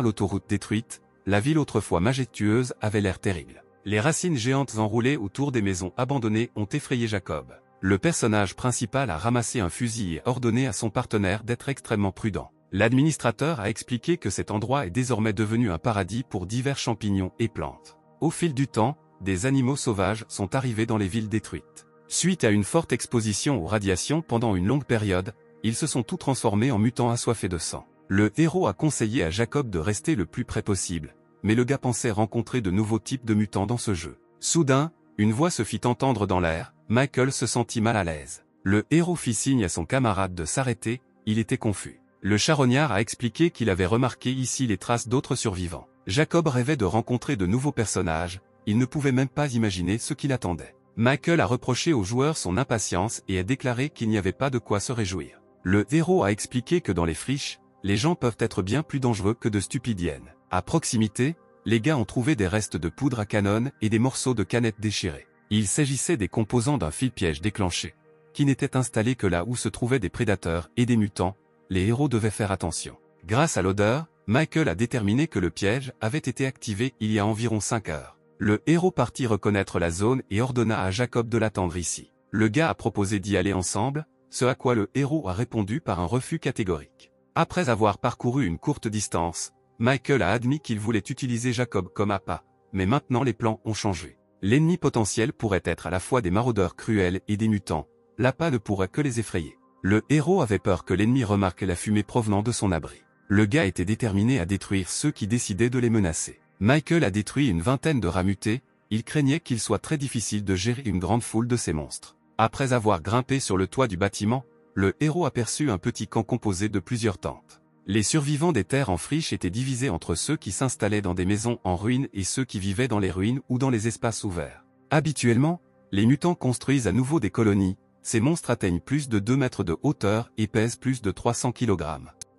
l'autoroute détruite, la ville autrefois majestueuse avait l'air terrible. Les racines géantes enroulées autour des maisons abandonnées ont effrayé Jacob. Le personnage principal a ramassé un fusil et ordonné à son partenaire d'être extrêmement prudent. L'administrateur a expliqué que cet endroit est désormais devenu un paradis pour divers champignons et plantes. Au fil du temps, des animaux sauvages sont arrivés dans les villes détruites. Suite à une forte exposition aux radiations pendant une longue période, ils se sont tous transformés en mutants assoiffés de sang. Le héros a conseillé à Jacob de rester le plus près possible, mais le gars pensait rencontrer de nouveaux types de mutants dans ce jeu. Soudain, une voix se fit entendre dans l'air. Michael se sentit mal à l'aise. Le héros fit signe à son camarade de s'arrêter, il était confus. Le charognard a expliqué qu'il avait remarqué ici les traces d'autres survivants. Jacob rêvait de rencontrer de nouveaux personnages, il ne pouvait même pas imaginer ce qui l'attendait. Michael a reproché aux joueurs son impatience et a déclaré qu'il n'y avait pas de quoi se réjouir. Le héros a expliqué que dans les friches, les gens peuvent être bien plus dangereux que de stupides hyènes. À proximité, les gars ont trouvé des restes de poudre à canon et des morceaux de canettes déchirés. Il s'agissait des composants d'un fil-piège déclenché, qui n'était installé que là où se trouvaient des prédateurs et des mutants. Les héros devaient faire attention. Grâce à l'odeur, Michael a déterminé que le piège avait été activé il y a environ 5 heures. Le héros partit reconnaître la zone et ordonna à Jacob de l'attendre ici. Le gars a proposé d'y aller ensemble, ce à quoi le héros a répondu par un refus catégorique. Après avoir parcouru une courte distance, Michael a admis qu'il voulait utiliser Jacob comme appât, mais maintenant les plans ont changé. L'ennemi potentiel pourrait être à la fois des maraudeurs cruels et des mutants, l'appât ne pourrait que les effrayer. Le héros avait peur que l'ennemi remarque la fumée provenant de son abri. Le gars était déterminé à détruire ceux qui décidaient de les menacer. Michael a détruit une vingtaine de rats mutés, il craignait qu'il soit très difficile de gérer une grande foule de ces monstres. Après avoir grimpé sur le toit du bâtiment, le héros aperçut un petit camp composé de plusieurs tentes. Les survivants des terres en friche étaient divisés entre ceux qui s'installaient dans des maisons en ruine et ceux qui vivaient dans les ruines ou dans les espaces ouverts. Habituellement, les mutants construisent à nouveau des colonies, ces monstres atteignent plus de 2 mètres de hauteur et pèsent plus de 300 kg.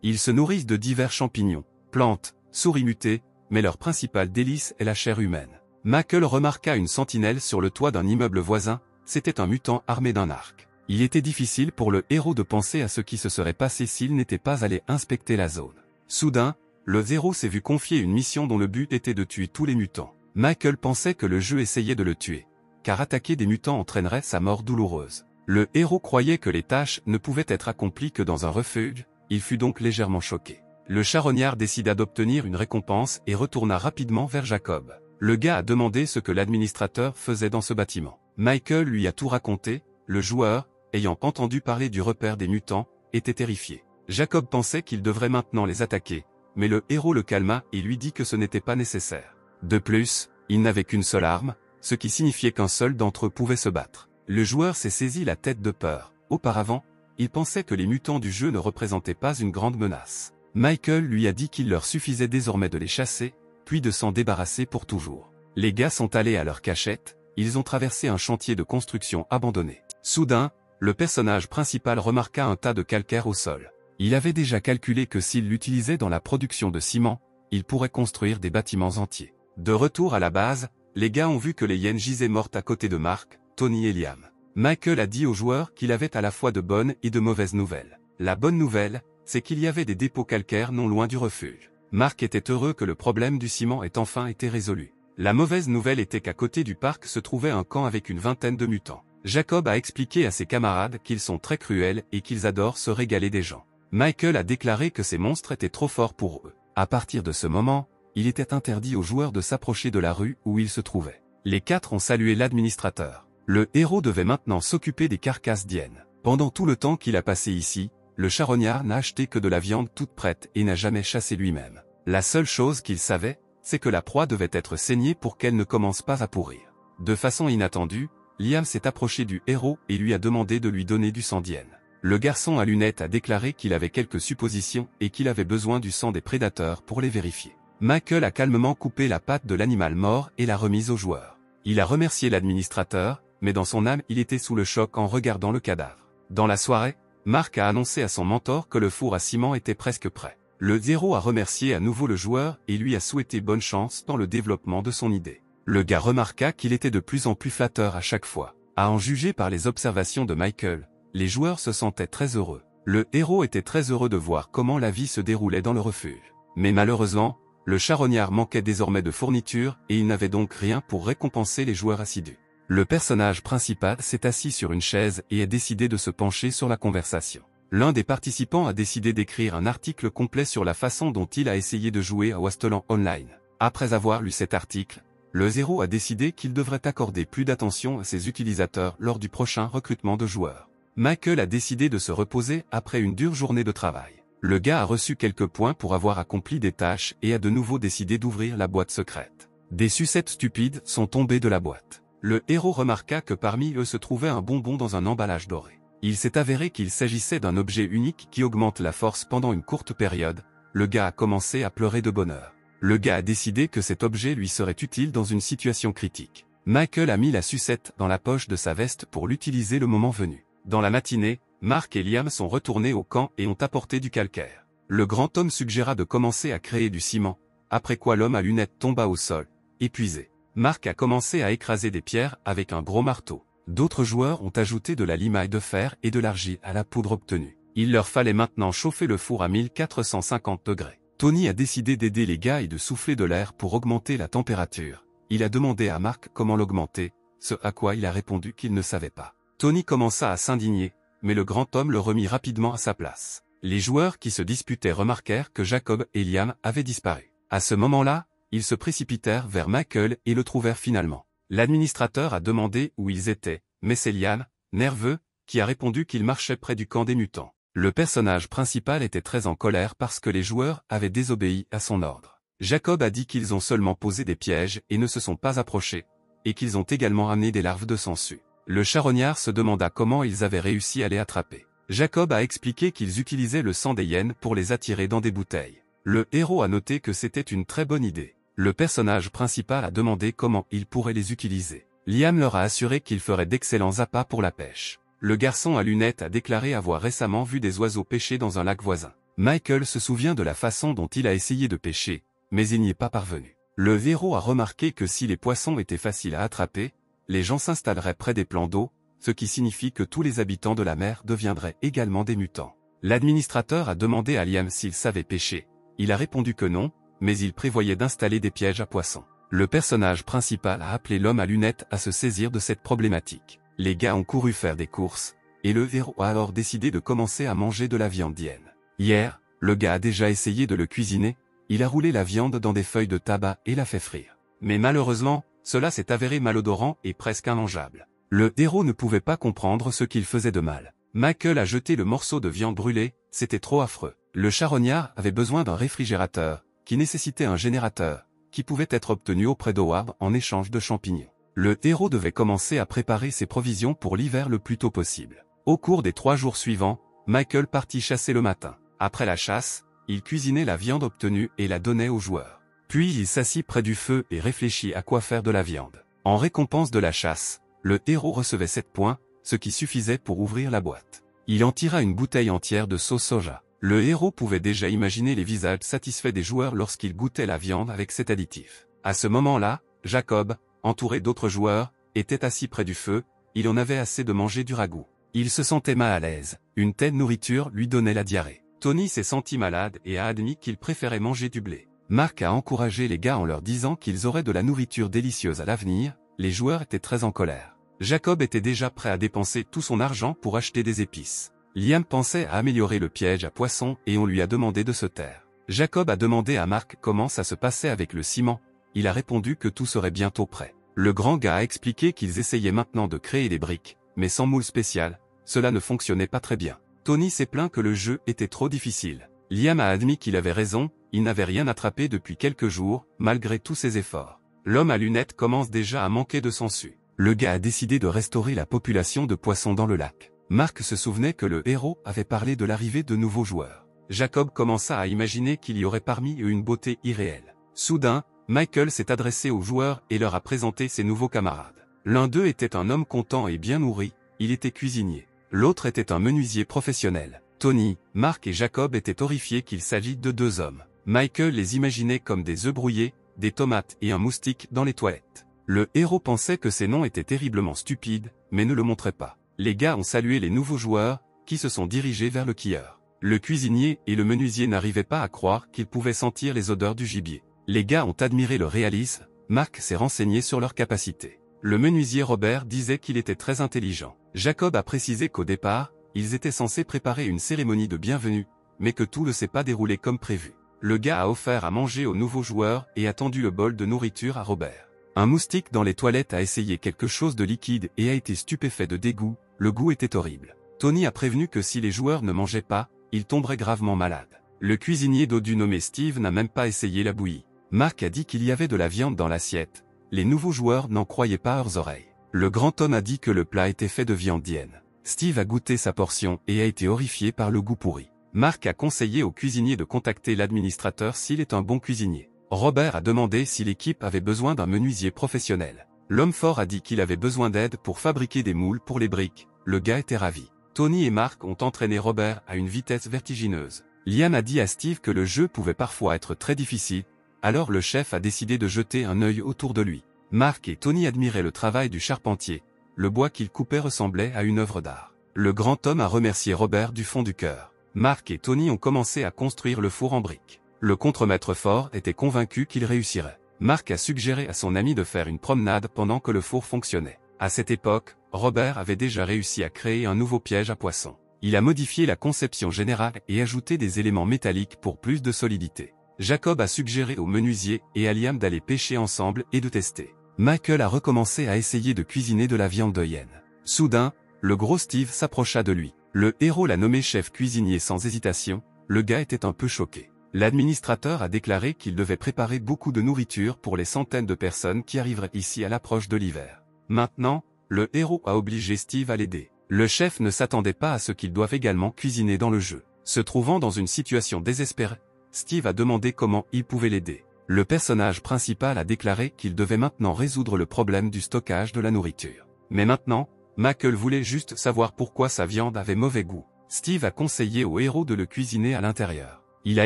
Ils se nourrissent de divers champignons, plantes, souris mutées, mais leur principal délice est la chair humaine. Michael remarqua une sentinelle sur le toit d'un immeuble voisin, c'était un mutant armé d'un arc. Il était difficile pour le héros de penser à ce qui se serait passé s'il n'était pas allé inspecter la zone. Soudain, le héros s'est vu confier une mission dont le but était de tuer tous les mutants. Michael pensait que le jeu essayait de le tuer, car attaquer des mutants entraînerait sa mort douloureuse. Le héros croyait que les tâches ne pouvaient être accomplies que dans un refuge, il fut donc légèrement choqué. Le charognard décida d'obtenir une récompense et retourna rapidement vers Jacob. Le gars a demandé ce que l'administrateur faisait dans ce bâtiment. Michael lui a tout raconté, le joueur, ayant entendu parler du repère des mutants, était terrifié. Jacob pensait qu'il devrait maintenant les attaquer, mais le héros le calma et lui dit que ce n'était pas nécessaire. De plus, il n'avait qu'une seule arme, ce qui signifiait qu'un seul d'entre eux pouvait se battre. Le joueur s'est saisi la tête de peur. Auparavant, il pensait que les mutants du jeu ne représentaient pas une grande menace. Michael lui a dit qu'il leur suffisait désormais de les chasser, puis de s'en débarrasser pour toujours. Les gars sont allés à leur cachette, ils ont traversé un chantier de construction abandonné. Soudain, le personnage principal remarqua un tas de calcaire au sol. Il avait déjà calculé que s'il l'utilisait dans la production de ciment, il pourrait construire des bâtiments entiers. De retour à la base, les gars ont vu que les hyènes gisaient mortes à côté de Mark, Tony et Liam. Michael a dit aux joueurs qu'il avait à la fois de bonnes et de mauvaises nouvelles. La bonne nouvelle, c'est qu'il y avait des dépôts calcaires non loin du refuge. Mark était heureux que le problème du ciment ait enfin été résolu. La mauvaise nouvelle était qu'à côté du parc se trouvait un camp avec une vingtaine de mutants. Jacob a expliqué à ses camarades qu'ils sont très cruels et qu'ils adorent se régaler des gens. Michael a déclaré que ces monstres étaient trop forts pour eux. À partir de ce moment, il était interdit aux joueurs de s'approcher de la rue où ils se trouvaient. Les 4 ont salué l'administrateur. Le héros devait maintenant s'occuper des carcasses d'hyènes. Pendant tout le temps qu'il a passé ici, le charognard n'a acheté que de la viande toute prête et n'a jamais chassé lui-même. La seule chose qu'il savait, c'est que la proie devait être saignée pour qu'elle ne commence pas à pourrir. De façon inattendue, Liam s'est approché du héros et lui a demandé de lui donner du sang d'hyène. Le garçon à lunettes a déclaré qu'il avait quelques suppositions et qu'il avait besoin du sang des prédateurs pour les vérifier. Michael a calmement coupé la patte de l'animal mort et l'a remise au joueur. Il a remercié l'administrateur, mais dans son âme il était sous le choc en regardant le cadavre. Dans la soirée, Mark a annoncé à son mentor que le four à ciment était presque prêt. Le héros a remercié à nouveau le joueur et lui a souhaité bonne chance dans le développement de son idée. Le gars remarqua qu'il était de plus en plus flatteur à chaque fois. À en juger par les observations de Michael, les joueurs se sentaient très heureux. Le héros était très heureux de voir comment la vie se déroulait dans le refuge. Mais malheureusement, le charognard manquait désormais de fournitures et il n'avait donc rien pour récompenser les joueurs assidus. Le personnage principal s'est assis sur une chaise et a décidé de se pencher sur la conversation. L'un des participants a décidé d'écrire un article complet sur la façon dont il a essayé de jouer à Wasteland Online. Après avoir lu cet article, le héros a décidé qu'il devrait accorder plus d'attention à ses utilisateurs lors du prochain recrutement de joueurs. Michael a décidé de se reposer après une dure journée de travail. Le gars a reçu quelques points pour avoir accompli des tâches et a de nouveau décidé d'ouvrir la boîte secrète. Des sucettes stupides sont tombées de la boîte. Le héros remarqua que parmi eux se trouvait un bonbon dans un emballage doré. Il s'est avéré qu'il s'agissait d'un objet unique qui augmente la force pendant une courte période. Le gars a commencé à pleurer de bonheur. Le gars a décidé que cet objet lui serait utile dans une situation critique. Michael a mis la sucette dans la poche de sa veste pour l'utiliser le moment venu. Dans la matinée, Mark et Liam sont retournés au camp et ont apporté du calcaire. Le grand homme suggéra de commencer à créer du ciment, après quoi l'homme à lunettes tomba au sol, épuisé. Mark a commencé à écraser des pierres avec un gros marteau. D'autres joueurs ont ajouté de la limaille de fer et de l'argile à la poudre obtenue. Il leur fallait maintenant chauffer le four à 1450 degrés. Tony a décidé d'aider les gars et de souffler de l'air pour augmenter la température. Il a demandé à Mark comment l'augmenter, ce à quoi il a répondu qu'il ne savait pas. Tony commença à s'indigner, mais le grand homme le remit rapidement à sa place. Les joueurs qui se disputaient remarquèrent que Jacob et Liam avaient disparu. À ce moment-là, ils se précipitèrent vers Michael et le trouvèrent finalement. L'administrateur a demandé où ils étaient, mais c'est Liam, nerveux, qui a répondu qu'il marchait près du camp des mutants. Le personnage principal était très en colère parce que les joueurs avaient désobéi à son ordre. Jacob a dit qu'ils ont seulement posé des pièges et ne se sont pas approchés, et qu'ils ont également amené des larves de sangsue. Le charognard se demanda comment ils avaient réussi à les attraper. Jacob a expliqué qu'ils utilisaient le sang des hyènes pour les attirer dans des bouteilles. Le héros a noté que c'était une très bonne idée. Le personnage principal a demandé comment il pourrait les utiliser. Liam leur a assuré qu'il ferait d'excellents appâts pour la pêche. Le garçon à lunettes a déclaré avoir récemment vu des oiseaux pêcher dans un lac voisin. Michael se souvient de la façon dont il a essayé de pêcher, mais il n'y est pas parvenu. Le héros a remarqué que si les poissons étaient faciles à attraper, les gens s'installeraient près des plans d'eau, ce qui signifie que tous les habitants de la mer deviendraient également des mutants. L'administrateur a demandé à Liam s'il savait pêcher. Il a répondu que non, mais il prévoyait d'installer des pièges à poissons. Le personnage principal a appelé l'homme à lunettes à se saisir de cette problématique. Les gars ont couru faire des courses, et le héros a alors décidé de commencer à manger de la viande d'hyène. Hier, le gars a déjà essayé de le cuisiner, il a roulé la viande dans des feuilles de tabac et l'a fait frire. Mais malheureusement, cela s'est avéré malodorant et presque immangeable. Le héros ne pouvait pas comprendre ce qu'il faisait de mal. Michael a jeté le morceau de viande brûlée, c'était trop affreux. Le charognard avait besoin d'un réfrigérateur, qui nécessitait un générateur, qui pouvait être obtenu auprès d'Howard en échange de champignons. Le héros devait commencer à préparer ses provisions pour l'hiver le plus tôt possible. Au cours des 3 jours suivants, Michael partit chasser le matin. Après la chasse, il cuisinait la viande obtenue et la donnait aux joueurs. Puis il s'assit près du feu et réfléchit à quoi faire de la viande. En récompense de la chasse, le héros recevait 7 points, ce qui suffisait pour ouvrir la boîte. Il en tira une bouteille entière de sauce soja. Le héros pouvait déjà imaginer les visages satisfaits des joueurs lorsqu'ils goûtaient la viande avec cet additif. À ce moment-là, Jacob, entouré d'autres joueurs, était assis près du feu, il en avait assez de manger du ragoût. Il se sentait mal à l'aise, une telle nourriture lui donnait la diarrhée. Tony s'est senti malade et a admis qu'il préférait manger du blé. Mark a encouragé les gars en leur disant qu'ils auraient de la nourriture délicieuse à l'avenir, les joueurs étaient très en colère. Jacob était déjà prêt à dépenser tout son argent pour acheter des épices. Liam pensait à améliorer le piège à poissons et on lui a demandé de se taire. Jacob a demandé à Mark comment ça se passait avec le ciment, il a répondu que tout serait bientôt prêt. Le grand gars a expliqué qu'ils essayaient maintenant de créer des briques, mais sans moule spécial, cela ne fonctionnait pas très bien. Tony s'est plaint que le jeu était trop difficile. Liam a admis qu'il avait raison, il n'avait rien attrapé depuis quelques jours, malgré tous ses efforts. L'homme à lunettes commence déjà à manquer de sangsue. Le gars a décidé de restaurer la population de poissons dans le lac. Mark se souvenait que le héros avait parlé de l'arrivée de nouveaux joueurs. Jacob commença à imaginer qu'il y aurait parmi eux une beauté irréelle. Soudain, Michael s'est adressé aux joueurs et leur a présenté ses nouveaux camarades. L'un d'eux était un homme content et bien nourri, il était cuisinier. L'autre était un menuisier professionnel. Tony, Mark et Jacob étaient horrifiés qu'il s'agisse de 2 hommes. Michael les imaginait comme des œufs brouillés, des tomates et un moustique dans les toilettes. Le héros pensait que ces noms étaient terriblement stupides, mais ne le montraient pas. Les gars ont salué les nouveaux joueurs, qui se sont dirigés vers le quilleur. Le cuisinier et le menuisier n'arrivaient pas à croire qu'ils pouvaient sentir les odeurs du gibier. Les gars ont admiré le réalisme, Mark s'est renseigné sur leurs capacités. Le menuisier Robert disait qu'il était très intelligent. Jacob a précisé qu'au départ, ils étaient censés préparer une cérémonie de bienvenue, mais que tout ne s'est pas déroulé comme prévu. Le gars a offert à manger aux nouveaux joueurs et a tendu le bol de nourriture à Robert. Un moustique dans les toilettes a essayé quelque chose de liquide et a été stupéfait de dégoût, le goût était horrible. Tony a prévenu que si les joueurs ne mangeaient pas, ils tomberaient gravement malades. Le cuisinier dodu nommé Steve n'a même pas essayé la bouillie. Mark a dit qu'il y avait de la viande dans l'assiette. Les nouveaux joueurs n'en croyaient pas à leurs oreilles. Le grand homme a dit que le plat était fait de viande d'hyène. Steve a goûté sa portion et a été horrifié par le goût pourri. Mark a conseillé au cuisinier de contacter l'administrateur s'il est un bon cuisinier. Robert a demandé si l'équipe avait besoin d'un menuisier professionnel. L'homme fort a dit qu'il avait besoin d'aide pour fabriquer des moules pour les briques. Le gars était ravi. Tony et Mark ont entraîné Robert à une vitesse vertigineuse. Liam a dit à Steve que le jeu pouvait parfois être très difficile, alors le chef a décidé de jeter un œil autour de lui. Mark et Tony admiraient le travail du charpentier. Le bois qu'il coupait ressemblait à une œuvre d'art. Le grand homme a remercié Robert du fond du cœur. Mark et Tony ont commencé à construire le four en briques. Le contremaître fort était convaincu qu'il réussirait. Mark a suggéré à son ami de faire une promenade pendant que le four fonctionnait. À cette époque, Robert avait déjà réussi à créer un nouveau piège à poissons. Il a modifié la conception générale et ajouté des éléments métalliques pour plus de solidité. Jacob a suggéré au menuisier et à Liam d'aller pêcher ensemble et de tester. Michael a recommencé à essayer de cuisiner de la viande de hyène. Soudain, le gros Steve s'approcha de lui. Le héros l'a nommé chef cuisinier sans hésitation. Le gars était un peu choqué. L'administrateur a déclaré qu'il devait préparer beaucoup de nourriture pour les centaines de personnes qui arriveraient ici à l'approche de l'hiver. Maintenant, le héros a obligé Steve à l'aider. Le chef ne s'attendait pas à ce qu'il doive également cuisiner dans le jeu. Se trouvant dans une situation désespérée, Steve a demandé comment il pouvait l'aider. Le personnage principal a déclaré qu'il devait maintenant résoudre le problème du stockage de la nourriture. Mais maintenant, Michael voulait juste savoir pourquoi sa viande avait mauvais goût. Steve a conseillé au héros de le cuisiner à l'intérieur. Il a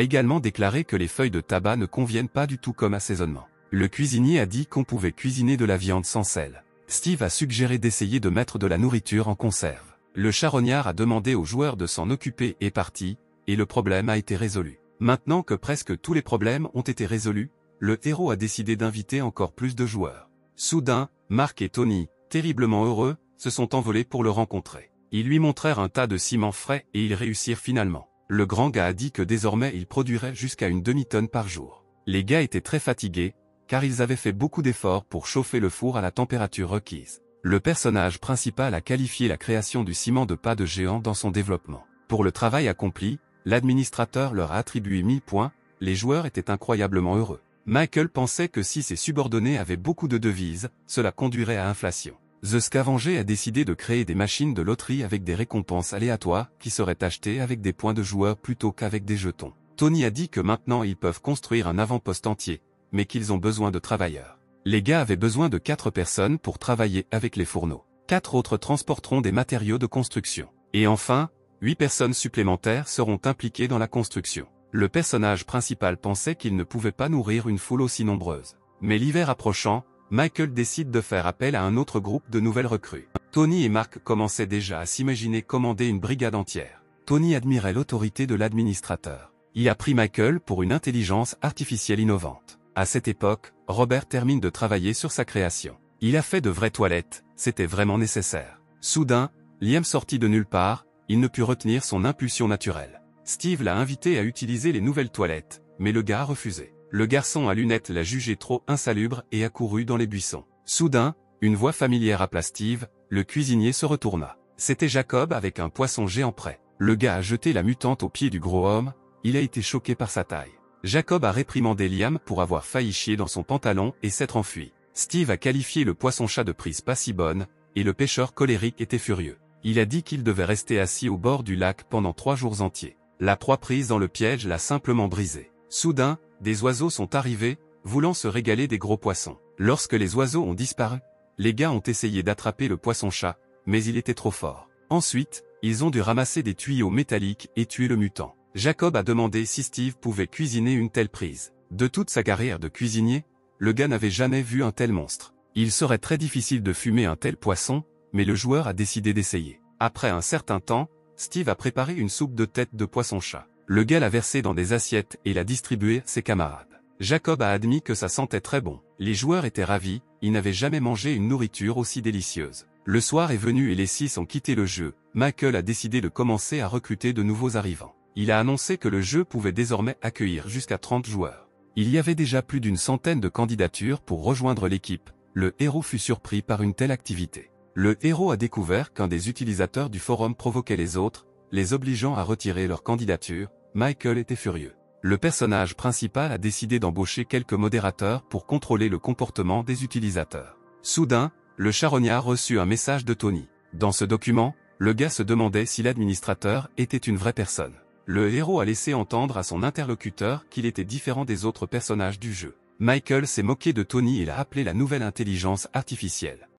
également déclaré que les feuilles de tabac ne conviennent pas du tout comme assaisonnement. Le cuisinier a dit qu'on pouvait cuisiner de la viande sans sel. Steve a suggéré d'essayer de mettre de la nourriture en conserve. Le charognard a demandé aux joueurs de s'en occuper et est parti, et le problème a été résolu. Maintenant que presque tous les problèmes ont été résolus, le héros a décidé d'inviter encore plus de joueurs. Soudain, Mark et Tony, terriblement heureux, se sont envolés pour le rencontrer. Ils lui montrèrent un tas de ciment frais et ils réussirent finalement. Le grand gars a dit que désormais il produirait jusqu'à une demi-tonne par jour. Les gars étaient très fatigués, car ils avaient fait beaucoup d'efforts pour chauffer le four à la température requise. Le personnage principal a qualifié la création du ciment de pas de géant dans son développement. Pour le travail accompli, l'administrateur leur a attribué 1000 points, les joueurs étaient incroyablement heureux. Michael pensait que si ses subordonnés avaient beaucoup de devises, cela conduirait à inflation. The Scavenger a décidé de créer des machines de loterie avec des récompenses aléatoires qui seraient achetées avec des points de joueurs plutôt qu'avec des jetons. Tony a dit que maintenant ils peuvent construire un avant-poste entier, mais qu'ils ont besoin de travailleurs. Les gars avaient besoin de 4 personnes pour travailler avec les fourneaux. 4 autres transporteront des matériaux de construction. Et enfin, 8 personnes supplémentaires seront impliquées dans la construction. Le personnage principal pensait qu'il ne pouvait pas nourrir une foule aussi nombreuse. Mais l'hiver approchant, Michael décide de faire appel à un autre groupe de nouvelles recrues. Tony et Mark commençaient déjà à s'imaginer commander une brigade entière. Tony admirait l'autorité de l'administrateur. Il a pris Michael pour une intelligence artificielle innovante. À cette époque, Robert termine de travailler sur sa création. Il a fait de vraies toilettes, c'était vraiment nécessaire. Soudain, Liam sortit de nulle part, il ne put retenir son impulsion naturelle. Steve l'a invité à utiliser les nouvelles toilettes, mais le gars a refusé. Le garçon à lunettes l'a jugé trop insalubre et a couru dans les buissons. Soudain, une voix familière appela Steve, le cuisinier se retourna. C'était Jacob avec un poisson géant prêt. Le gars a jeté la mutante aux pieds du gros homme, il a été choqué par sa taille. Jacob a réprimandé Liam pour avoir failli chier dans son pantalon et s'être enfui. Steve a qualifié le poisson-chat de prise pas si bonne, et le pêcheur colérique était furieux. Il a dit qu'il devait rester assis au bord du lac pendant 3 jours entiers. La proie prise dans le piège l'a simplement brisé. Soudain, des oiseaux sont arrivés, voulant se régaler des gros poissons. Lorsque les oiseaux ont disparu, les gars ont essayé d'attraper le poisson-chat, mais il était trop fort. Ensuite, ils ont dû ramasser des tuyaux métalliques et tuer le mutant. Jacob a demandé si Steve pouvait cuisiner une telle prise. De toute sa carrière de cuisinier, le gars n'avait jamais vu un tel monstre. Il serait très difficile de fumer un tel poisson, mais le joueur a décidé d'essayer. Après un certain temps, Steve a préparé une soupe de tête de poisson-chat. Le gars l'a versée dans des assiettes et l'a distribuée à ses camarades. Jacob a admis que ça sentait très bon. Les joueurs étaient ravis, ils n'avaient jamais mangé une nourriture aussi délicieuse. Le soir est venu et les 6 ont quitté le jeu. Michael a décidé de commencer à recruter de nouveaux arrivants. Il a annoncé que le jeu pouvait désormais accueillir jusqu'à 30 joueurs. Il y avait déjà plus d'une centaine de candidatures pour rejoindre l'équipe. Le héros fut surpris par une telle activité. Le héros a découvert qu'un des utilisateurs du forum provoquait les autres, les obligeant à retirer leur candidature. Michael était furieux. Le personnage principal a décidé d'embaucher quelques modérateurs pour contrôler le comportement des utilisateurs. Soudain, le charognard reçut un message de Tony. Dans ce document, Le gars se demandait si l'administrateur était une vraie personne. Le héros a laissé entendre à son interlocuteur qu'il était différent des autres personnages du jeu. Michael s'est moqué de Tony et l'a appelé la nouvelle intelligence artificielle.